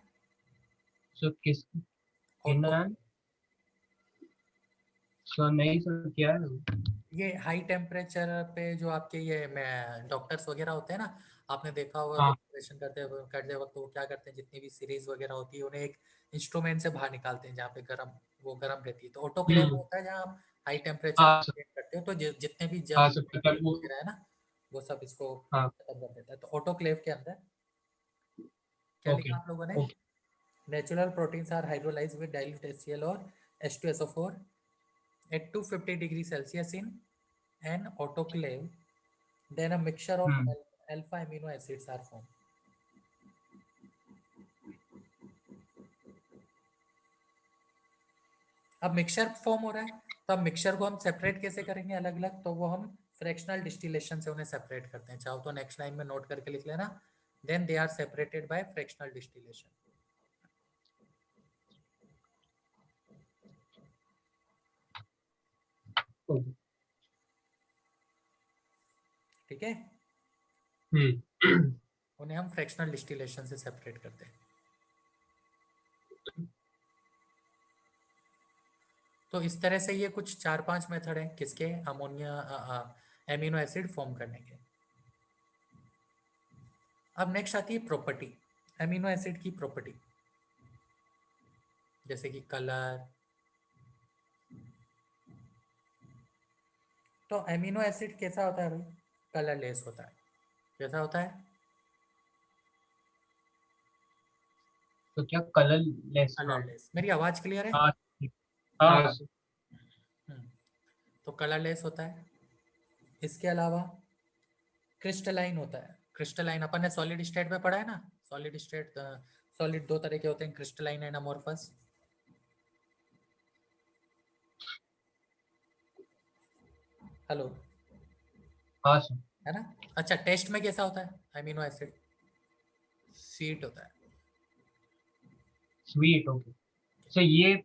सो किस ऑटोक्लेव। सो नहीं सर, क्या है? ये हाई टेम्परेचर पे जो आपके ये डॉक्टर्स वगैरह होते हैं ना, आपने देखा होगा कि हाँ ऑपरेशन करते वक्त वो क्या करते हैं, जितनी भी सीरीज वगैरह होती है उन्हें एक इंस्ट्रूमेंट से बाहर निकालते हैं जहाँ पे गर्म रहती है। तो ऑटोक्लेव हम्म होता है जहाँ आप हाई टेम्परेचर हाँ सर। मेंटेन करते हो, तो जितने भी हाँ जर्म सर पता बैक्टीरिया वो। वगैरह है ना, वो सब इसको हाँ खत्म कर देता है। तो ऑटोक्लेव के अंदर क्या ओके लिखा आप लोगों ने, okay. Natural proteins are hydrolysed with dilute HCl और H2SO4 at 250 degree Celsius in an autoclave, then a mixture of hmm alpha amino acids are formed. अब मिक्सचर फॉर्म हो रहा है, तो अब मिक्सचर को हम सेपरेट कैसे करेंगे अलग अलग, तो वो हम फ्रैक्शनल डिस्टिलेशन से उन्हें सेपरेट करते हैं। चाहो तो नेक्स्ट लाइन में नोट करके लिख लेना, then they are separated by fractional distillation. Okay. ठीक है, हम्म उन्हें हम फ्रैक्शनल डिस्टिलेशन से सेपरेट करते हैं। तो इस तरह से ये कुछ 4-5 मेथड हैं किसके, अमोनिया एमिनो एसिड फॉर्म करने के। अब नेक्स्ट आती है प्रॉपर्टी, एमिनो एसिड की प्रॉपर्टी, जैसे कि कलर। तो एमिनो एसिड कैसा होता है भाई, कलरलेस होता है। कैसा होता है, तो क्या कलर लेस? हाँ कलरलेस। मेरी आवाज क्लियर है। हाँ ठीक। हाँ हाँ हाँ। सर। हम्म, तो कलरलेस होता है। इसके अलावा क्रिस्टलाइन होता है। क्रिस्टलाइन अपन ने सॉलिड स्टेट में पढ़ा है ना, सॉलिड स्टेट, सॉलिड दो तरह के होते हैं, क्रिस्टलाइन एंड अमोर्फस। हेलो, हाँ सर। है ना। अच्छा, टेस्ट में कैसा होता है एमिनो एसिड, स्वीट होता है। Sweet okay. सो ये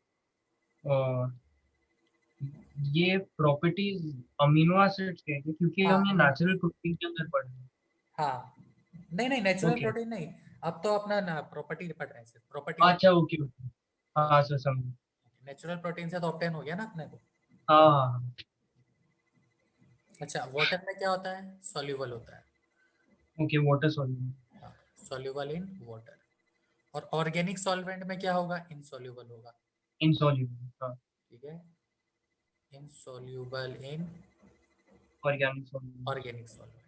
प्रॉपर्टीज अमीनो एसिड्स के हैं, क्योंकि हाँ हम ये एमिनो, नेचुरल प्रोटीन के अंदर पढ़ रहे हैं। हाँ नहीं नहीं, नेचुरल ओके। प्रोटीन नहीं, अब तो अपना ना प्रॉपर्टी पढ़ रहे हैं, सिर्फ प्रॉपर्टी ऑफ। अच्छा ओके ओके। हाँ सर समझ। नेचुरल प्रोटीन से तो ऑब्टेन हो गया ना अपने को। हाँ हाँ अच्छा, वाटर में क्या होता है, सॉल्यूबल होता है। ओके। Water soluble. हाँ, सॉल्यूबल इन वाटर। और ऑर्गेनिक सॉल्वेंट में क्या होगा, इनसॉल्यूबल होगा। इनसॉल्यूबल हाँ। ठीक है, insoluble in organic soluble. Organic solvent.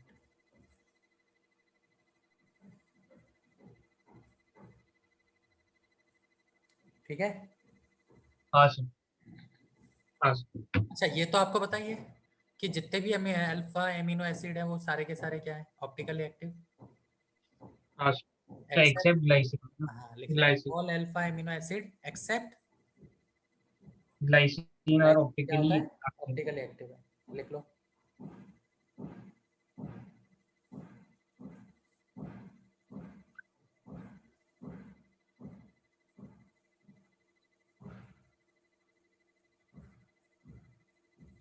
ठीक है। हाँ सर, हाँ सर, अच्छा ये तो आपको बताइए कि जितने भी अल्फा एमिनो एसिड है वो सारे के सारे क्या है, ऑप्टिकली एक्टिव, हाँ सर, एक्सेप्ट, एक्सेप्ट ग्लाइसिन, हाँ लिख लेंगे glycine, all alpha amino acid except glycine और क्या होता ऑप्टिकली है, ऑप्टिकली एक्टिव है, लिख लो।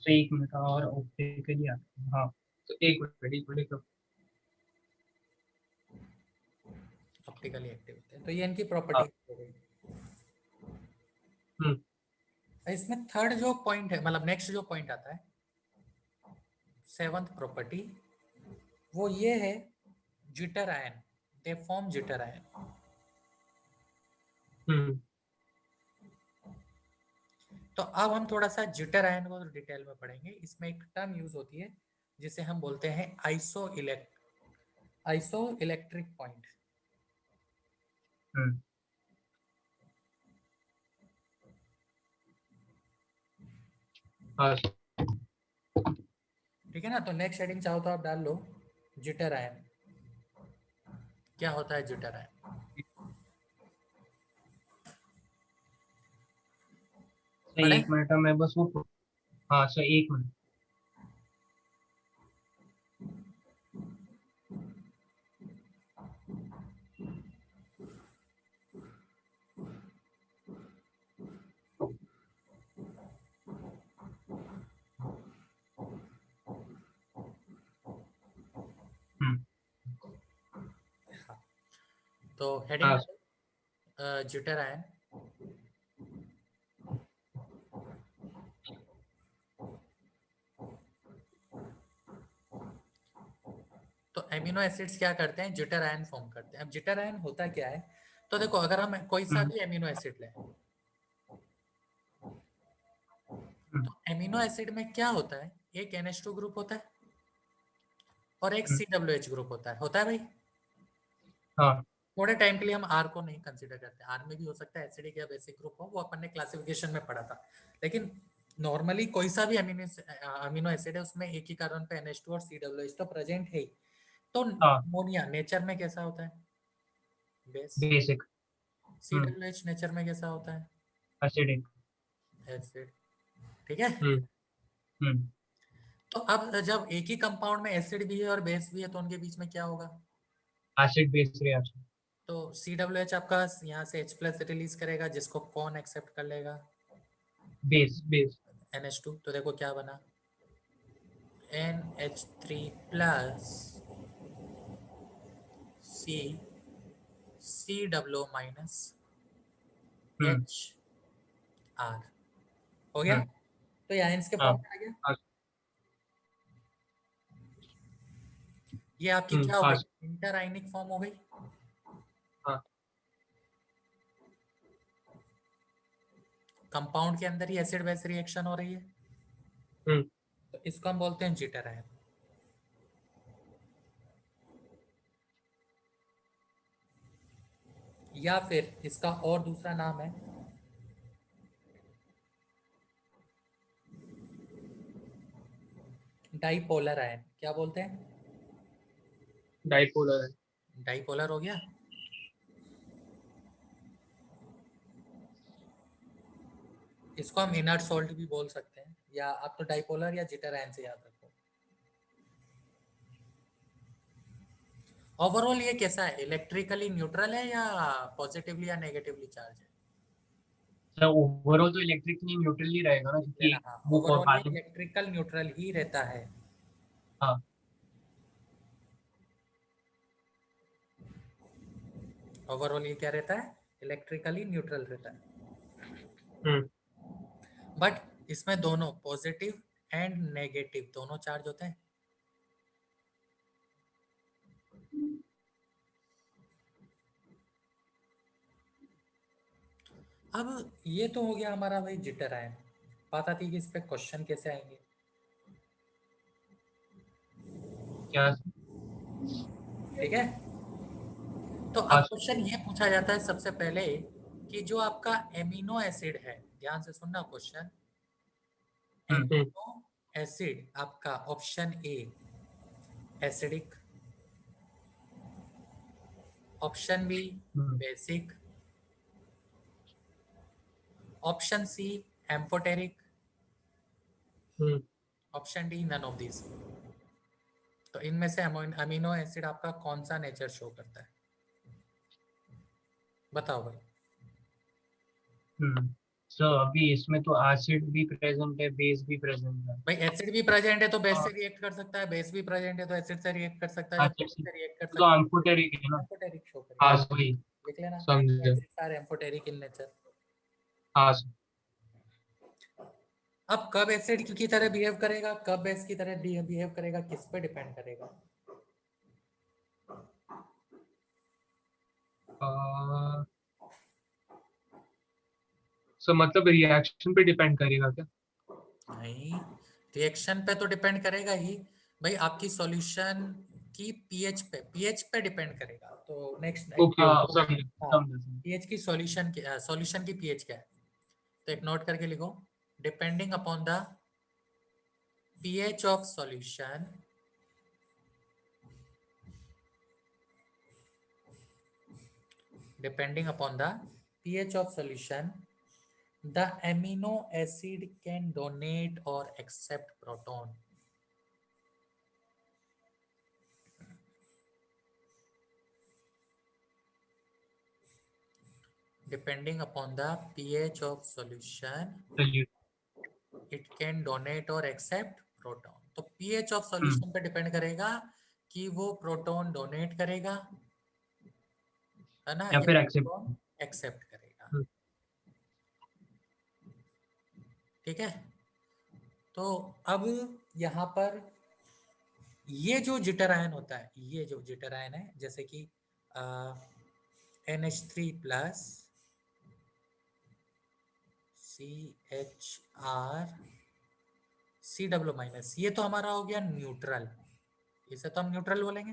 तो 1 मिनट और ऑप्टिकली, हाँ तो 1 मिनट तो ऑप्टिकली एक्टिव होते हैं, तो ये इनकी हाँ। प्रॉपर्टी हो गई। हम्म, इसमें थर्ड जो पॉइंट है, मतलब नेक्स्ट जो पॉइंट आता है, सेवंथ प्रॉपर्टी, वो ये है zwitterion, they form zwitterion. Hmm, तो अब हम थोड़ा सा जिटर आयन को डिटेल में पढ़ेंगे। इसमें एक टर्म यूज होती है जिसे हम बोलते हैं आइसो इलेक्ट्रिक पॉइंट। हम्म, हाँ सर, ठीक है ना। तो नेक्स्ट हेडिंग चाहो तो आप डाल लो जिटर आयन। क्या होता है जिटर आयन? सर पढ़े? 1 मिनट मैं बस वो, हाँ सर 1 मिनट। हम्म, हाँ। तो हेडिंग हाँ जिटर आयन। तो एमिनो एसिड्स क्या करते हैं, जिटर आयन फॉर्म करते हैं। अब जिटर आयन होता क्या है, तो देखो अगर हम कोई सा हम्म, भी एमिनो एसिड लें, हम्म, तो एमिनो एसिड में क्या होता है, एक NH2 ग्रुप होता है और एक हम्म, COH ग्रुप होता है भाई। हाँ थोड़े टाइम के लिए हम आर को नहीं कंसीडर करते, आर में भी हो सकता है एसिडिक या बेसिक ग्रुप हो, वो अपन ने क्लासिफिकेशन में पढ़ा था। लेकिन नॉर्मली कोई सा भी अमीनो एसिड है उसमें एक ही कार्बन पे NH2 और COH तो प्रेजेंट है ही। तो हाँ, अमोनिया नेचर में कैसा होता है, बेस। बेसिक, COH नेचर में कैसा होता है, एसिडिक, एसिड। ठीक है। हम्म, हम्म, तो अब जब एक ही कंपाउंड में एसिड भी है और बेस भी है तो उनके बीच में क्या होगा, एसिड बेस रिएक्शन, तो COH आपका यहाँ से H+ रिलीज करेगा जिसको कौन एक्सेप्ट कर लेगा, बेस बेस, NH2। तो देखो क्या बना, NH3 plus C COO minus hmm, HR हो गया। हम्म, तो ये आयंस के हाँ फॉर्म में आ गया। हाँ, ये आपकी क्या हो हाँ गई, इंटर आयनिक फॉर्म हो गई। हाँ, कंपाउंड के अंदर ही एसिड बेस रिएक्शन हो रही है, हम्म, तो इसको हम बोलते हैं जिटर आयन। या फिर इसका और दूसरा नाम है डाइपोलर आयन। क्या बोलते हैं, डाइपोलर है, डाइपोलर हो गया। इसको हम इनर्ट सॉल्ट भी बोल सकते हैं, या आप तो डाइपोलर या जिटर आयन से याद रखो। ओवरऑल ये कैसा है, इलेक्ट्रिकली न्यूट्रल है या पॉजिटिवली या नेगेटिवली चार्ज है? सर ओवरऑल तो इलेक्ट्रिकली न्यूट्रल ही रहेगा ना, लिख लेना, क्योंकि हाँ वो ओवरऑल ये पानी, इलेक्ट्रिकल न्यूट्रल ही रहता है। हाँ, ओवरऑल ये क्या रहता है, इलेक्ट्रिकली न्यूट्रल रहता है। हम्म, बट इसमें दोनों पॉजिटिव एंड नेगेटिव दोनों चार्ज होते हैं। अब ये तो हो गया हमारा भाई जिटर आयन। बात आती है कि इस पे क्वेश्चन कैसे आएंगे। क्या, ठीक है। तो अब हाँ क्वेश्चन ये पूछा जाता है सबसे पहले कि जो आपका एमिनो एसिड है, ध्यान से सुनना क्वेश्चन, हम्म, एमिनो एसिड आपका option A acidic, option B hmm, basic, option C amphoteric, hmm, option D none of this. तो इनमें से अमीनो एसिड आपका कौन सा नेचर शो करता है, बताओ भाई। सो अभी इसमें तो एसिड भी प्रेजेंट है, बेस भी प्रेजेंट है। भाई एसिड भी प्रेजेंट है तो बेस से हाँ, रिएक्ट कर सकता है, बेस भी प्रेजेंट है तो एसिड से रिएक्ट कर सकता है, या अच्छा बेस से रिएक्ट कर तो सकता एम्फोटेरिक है है, ना। एम्फोटेरिक शो हाँ करेगा। सही, लिख लेना, समझे। Acids are amphoteric in nature. हाँ सर। अब कब एसिड की तरह बिहेव करेगा, कब बेस की तरह बिहेव करेगा, किस पे डिपेंड करेगा? सो मतलब रिएक्शन पे डिपेंड करेगा क्या? नहीं, रिएक्शन पे तो डिपेंड करेगा ही भाई, आपकी सॉल्यूशन की पीएच पे डिपेंड करेगा। तो नेक्स्ट ओके ओके, समझे हाँ, समझे समझे। पीएच की सॉल्यूशन की पीएच क्या है, तो एक नोट करके लिखो, depending upon the pH of solution, depending upon the pH of solution, the amino acid can donate or accept proton. Depending upon the pH of solution, चलिए। it can donate or accept proton. तो pH of hmm, solution पे depend करेगा कि वो proton donate करेगा, है ना, या या फिर एक्सेप्ट। प्रोटॉन एक्सेप्ट करेगा। ठीक है, तो अब यहाँ पर ये जो जिटर आयन होता है, ये जो जिटर आयन है, जैसे कि NH3 plus CHR CW minus, ये तो हमारा हो गया न्यूट्रल, इसे तो हम न्यूट्रल बोलेंगे,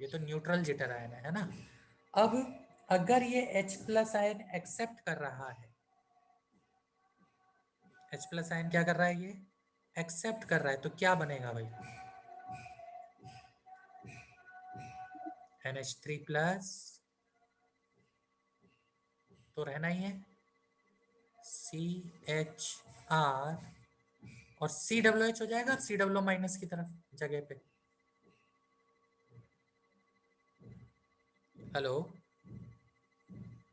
ये तो न्यूट्रल जिटर आयन है ना। अब अगर ये H प्लस आयन एक्सेप्ट कर रहा है, H प्लस आयन क्या कर रहा है, ये एक्सेप्ट कर रहा है, तो क्या बनेगा भाई, NH3 प्लस तो रहना ही है, CHR और CWH हो जाएगा CW माइनस की तरफ जगह पे। हेलो,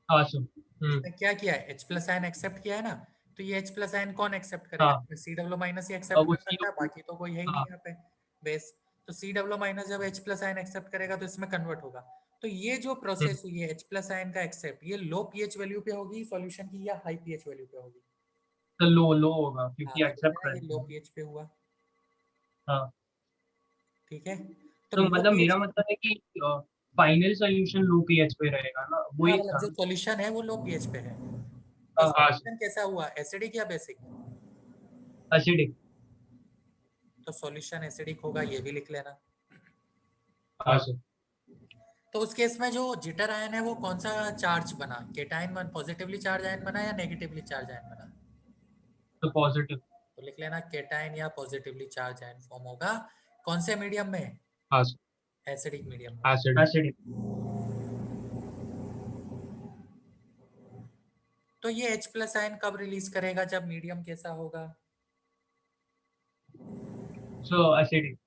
हाँ सर। इसने क्या किया है, H प्लस आयन एक्सेप्ट किया है ना, तो ये H प्लस आयन कौन एक्सेप्ट करेगा, हाँ, CW माइनस ही एक्सेप्ट अब कर उसकी सकता है, बाकी तो कोई है ही नहीं हाँ, यहाँ पे बेस। तो CW माइनस जब H प्लस आयन एक्सेप्ट करेगा तो इसमें कन्वर्ट होगा। तो ये जो प्रोसेस हुई है H प्लस आयन का एक्सेप्ट, ये लो पीएच वैल्यू पे होगी सॉल्यूशन की, या हाई पीएच वैल्यू पे होगी? तो लो लो होगा हाँ, क्योंकि तो एक्सेप्ट देखना ये लो करेगा। पीएच पे हुआ। हाँ, ठीक है, तो तो लो मतलब पीएच, मेरा मतलब है कि फाइनल सोल्यूशन लो पीएच पे रहेगा ना, हाँ वही मतलब था। जो सॉल्यूशन है वो लो पीएच पे है। हाँ हाँ सर, सॉल्यूशन कैसा हुआ, एसिडिक या बेसिक? एसिडिक। तो सॉल्यूशन एसिडिक होगा, ये भी लिख लेना। हाँ सर। तो उस केस में जो जिटर आयन है वो कौन सा चार्ज बना, केटायन बन पॉजिटिवली चार्ज आयन बना या नेगेटिवली चार्ज आयन बना? तो पॉजिटिव। तो लिख लेना केटायन या पॉजिटिवली चार्ज आयन फॉर्म होगा कौन से मीडियम में, हाँ सर, एसिडिक मीडियम में। Acid acidic. तो ये H प्लस आयन कब रिलीज करेगा, जब मीडियम कैसा होगा, सो एसिडिक।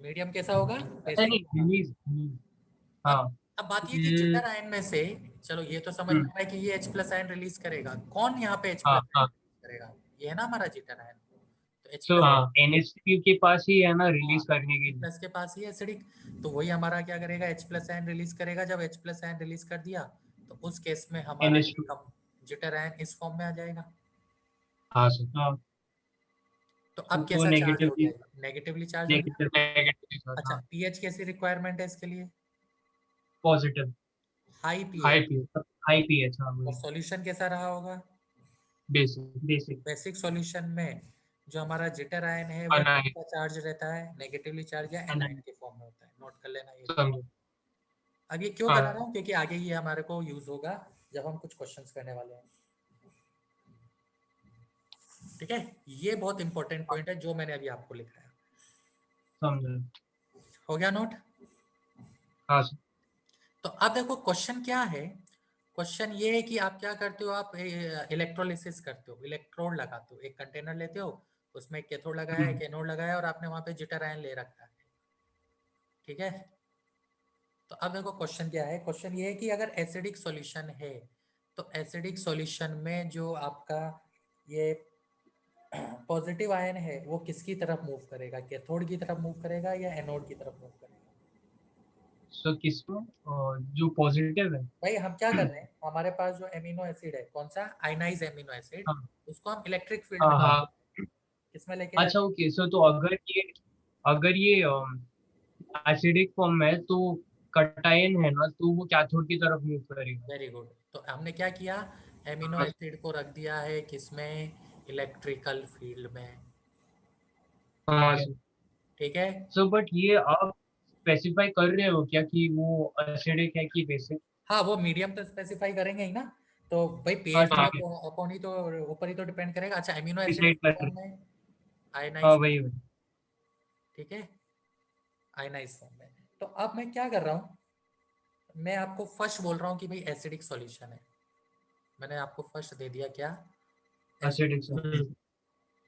मीडियम कैसा होगा, बेसिक नहीं, होगा। रिलीज। अब हाँ। अब बात ये कि जिटर आयन में से, चलो ये तो समझ में हम्म, आ रहा है कि ये H प्लस आयन रिलीज करेगा, कौन यहाँ पे H हाँ प्लस आयन हाँ। रिलीज करेगा, ये है ना हमारा जिटर आयन, तो H सो प्लस, हाँ, NH3 के पास ही है ना हाँ रिलीज करने के H लिए। प्लस के पास ही एसिडिक, तो वही हमारा क्या करेगा, H प्लस आयन रिलीज करेगा। जब H प्लस आयन रिलीज कर दिया तो उस केस में हमारा ये NH2। कम जिटर आयन इस फॉर्म में आ जाएगा। हाँ सर। हाँ, तो अब तो कैसा चार्ज हो नेगेटिवली, गया, नेगेटिवली चार्ज हो गया। नेगेटिव नेगेटिव के साथ। अच्छा, हाँ, पीएच कैसी रिक्वायरमेंट है इसके लिए, positive. High pH. High pH, high pH, हाँ और वही। सॉल्यूशन कैसा रहा होगा, बेसिक बेसिक। बेसिक सॉल्यूशन में जो हमारा जिटर आयन है वो अनाइन। कैसा चार्ज रहता है, नेगेटिवली चार्ज या एनायन अनाइन, के फॉर्म में होता है, नोट कर लेना ये। समझो। अब ये क्यों हाँ। करा रहा हूँ, क्योंकि आगे ये हमारे को यूज होगा जब हम कुछ क्वेश्चंस करने वाले हैं। ठीक है, ये बहुत इंपॉर्टेंट पॉइंट है जो मैंने अभी आपको लिखा है। समझा। हो गया नोट? हाँ सर। तो अब देखो क्वेश्चन क्या है। क्वेश्चन ये है कि आप क्या करते हो, आप इलेक्ट्रोलिसिस करते हो, इलेक्ट्रोड लगाते हो, एक कंटेनर लेते हो, उसमें एक कैथोड लगाया, एक एनोड लगाया, और आपने वहां पे जिटर आयन ले रखा है। ठीक है, तो अब देखो क्वेश्चन क्या है। क्वेश्चन ये है कि अगर एसिडिक सॉल्यूशन है तो एसिडिक सॉल्यूशन में जो आपका ये पॉजिटिव आयन है वो किसकी तरफ मूव करेगा, कैथोड की तरफ मूव करेगा या एनोड की तरफ मूव करेगा? सर किसमें जो पॉजिटिव है? भाई हम क्या कर रहे हैं, हमारे पास जो एमिनो एसिड है, कौन सा, आयनाइज एमिनो एसिड, हाँ उसको हम इलेक्ट्रिक फील्ड में हाँ हाँ। किसमें लेके अच्छा जाते हैं? ओके सर, तो अगर ये एसिडिक फॉर्म में है तो कटायन है ना, तो वो कैथोड की तरफ मूव करेगा। Very good. तो हमने क्या किया, एमिनो हाँ एसिड को रख दिया है किसमें, इलेक्ट्रिकल फील्ड में। हाँ ठीक है, सर। ठीक है। सर बट ये आप स्पेसिफाई कर रहे हो क्या कि वो एसिडिक है कि बेसिक? हाँ, वो मीडियम तो स्पेसिफाई करेंगे ही ना। तो भाई हाँ पीएच ठीक में है। अपॉन ही तो, ऊपर ही तो डिपेंड करेगा। अच्छा, एमिनो एसिड डिसाइड किस कर रहे फॉर्म हो। में, हाँ आयनाइज, वही वही। ठीक है, आयनाइज फॉर्म में। तो अब मैं क्या कर रहा हूँ, मैं आपको फर्स्ट बोल रहा हूँ कि भाई एसिडिक सॉल्यूशन है। मैंने आपको फर्स्ट दे दिया क्या, एसिडिक एसिडिक सॉल्यूशन। सर।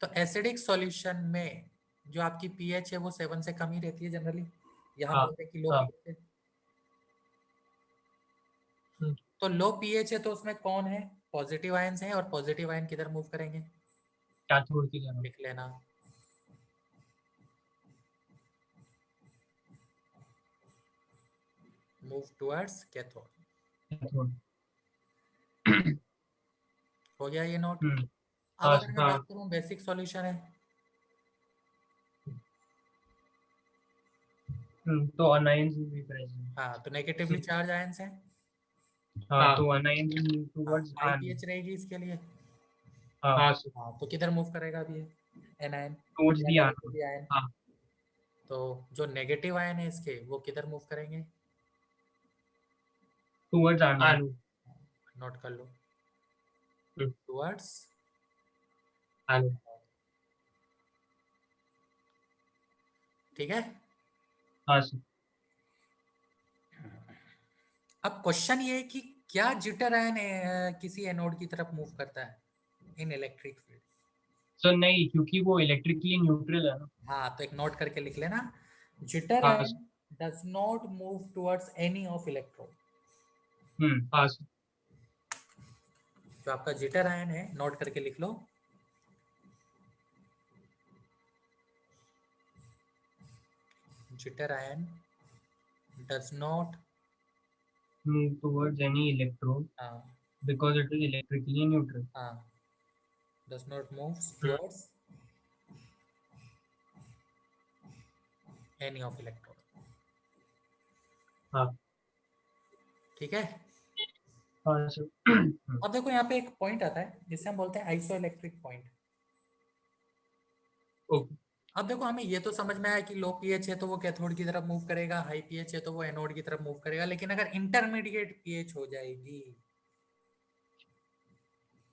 तो एसिडिक सॉल्यूशन में जो आपकी पीएच है वो 7 से कम ही रहती है जनरली, या हम हाँ बोलते हैं कि लो हाँ। पीएच है। तो लो पीएच है तो उसमें कौन है, पॉजिटिव आयंस हैं, और पॉजिटिव आयन किधर मूव करेंगे, कैथोड की तरफ। लिख लेना, मूव टुवर्ड्स कैथोड। कैथोड। हो गया ये नोट? हम्म। अब हाँ अगर मैं बात हाँ। करूं बेसिक सॉल्यूशन है, तो अनायंस भी प्रेजेंट। हाँ तो नेगेटिवली चार्ज आयंस हैं। हाँ तो अनायंस हाँ, टुवर्ड्स हाई आयन। पीएच रहेगी इसके लिए। हाँ हाँ सर। हाँ, तो किधर मूव करेगा अभी ये, एनायन टुवर्ड्स या दी आयन। Negatively ion. हाँ तो जो नेगेटिव आयन है इसके वो किधर मूव करेंगे, टुवर्ड्स आयन। नोट कर लो, हम्म। टुवर्ड्स। आयन। ठीक है, हाँ सर। अब क्वेश्चन ये है कि क्या जिटर आयन किसी एनोड की तरफ मूव करता है इन इलेक्ट्रिक फील्ड? सर नहीं, क्योंकि वो इलेक्ट्रिकली न्यूट्रल है ना। हाँ, तो एक नोट करके लिख लेना, जिटर हाँ ion sir. Does not move towards any of electrode. हाँ सर। जो आपका जिटर आयन है नोट करके लिख लो, zwitterion does not, move towards any electrode हाँ because it is electrically neutral. हाँ, does not move towards any of electrode. हाँ ठीक है, हाँ सर। अब देखो यहाँ पे एक पॉइंट आता है जिसे हम बोलते हैं आइसो इलेक्ट्रिक पॉइंट। ओके। अब देखो हमें ये तो समझ में आया कि लो पीएच है तो वो कैथोड की तरफ मूव करेगा, हाई पीएच है तो वो एनोड की तरफ मूव करेगा, लेकिन अगर इंटरमीडिएट पीएच हो जाएगी,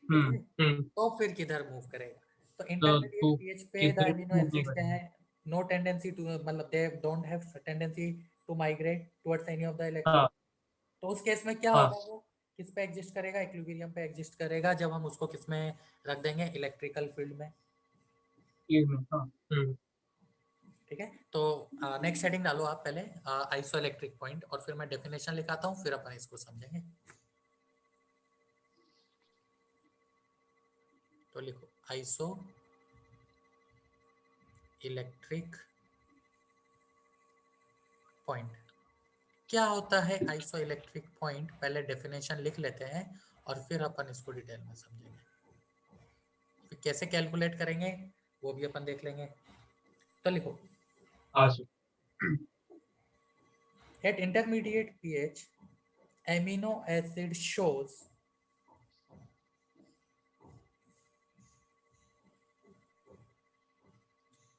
ठीक है, हम्म। तो फिर किधर मूव करेगा? तो इंटरमीडिएट तो पीएच पे द किधर एमिनो मूव नहीं एसिड्स क्या करेंगे? है, नो टेंडेंसी टू, मतलब they don't have tendency to migrate towards any of the electrode. हाँ तो उस केस में क्या हाँ। होगा, वो किस पे एग्जिस्ट करेगा, इक्विलिब्रियम पे एग्जिस्ट करेगा, जब हम उसको किस में रख देंगे, इलेक्ट्रिकल फील्ड में। ये में हाँ। ठीक है, तो नेक्स्ट हेडिंग डालो आप पहले, आइसो इलेक्ट्रिक पॉइंट, और फिर मैं डेफिनेशन लिखाता हूँ, फिर अपन इसको समझेंगे। तो लिखो आइसो इलेक्ट्रिक पॉइंट। क्या होता है आइसो इलेक्ट्रिक पॉइंट, पहले डेफिनेशन लिख लेते हैं और फिर अपन इसको डिटेल में समझेंगे। फिर कैसे कैलकुलेट करेंगे वो भी अपन देख लेंगे। तो लिखो, हाँ sir. at intermediate pH amino acid shows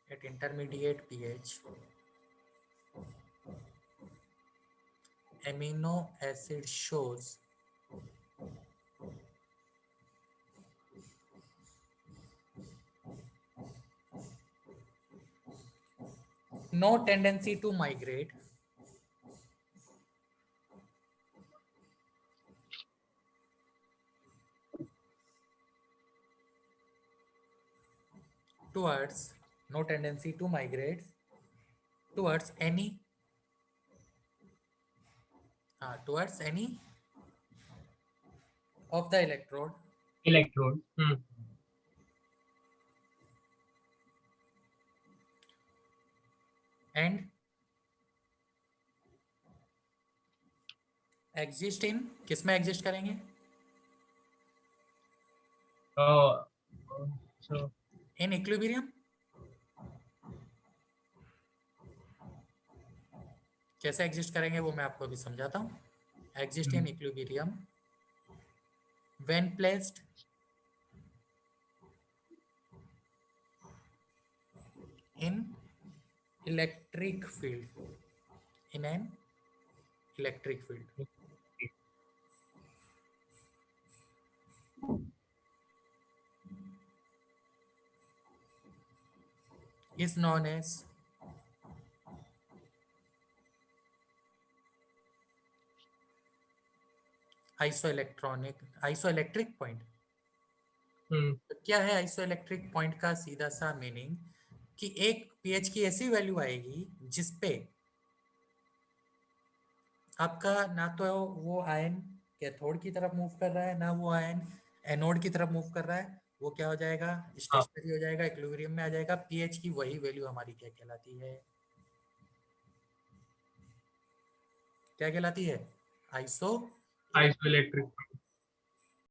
at intermediate pH amino acid shows no tendency to migrate towards towards any of the electrode electrode and exist in, किसमें exist करेंगे? so In equilibrium. कैसे exist करेंगे वो मैं आपको अभी समझाता हूँ. Exist in equilibrium when placed in electric field, in an electric field. is known as isoelectric point. तो क्या है आइसोइलेक्ट्रिक पॉइंट का सीधा सा मीनिंग कि एक पीएच की ऐसी वैल्यू आएगी जिसपे आपका ना तो वो आयन कैथोड की तरफ मूव कर रहा है ना वो आयन एनोड की तरफ मूव कर रहा है. वो क्या हो जाएगा? स्टेशनरी हो जाएगा, इक्विलिब्रियम में आ जाएगा. पीएच की वही वैल्यू हमारी क्या कहलाती है? क्या कहलाती है? आइसोइलेक्ट्रिक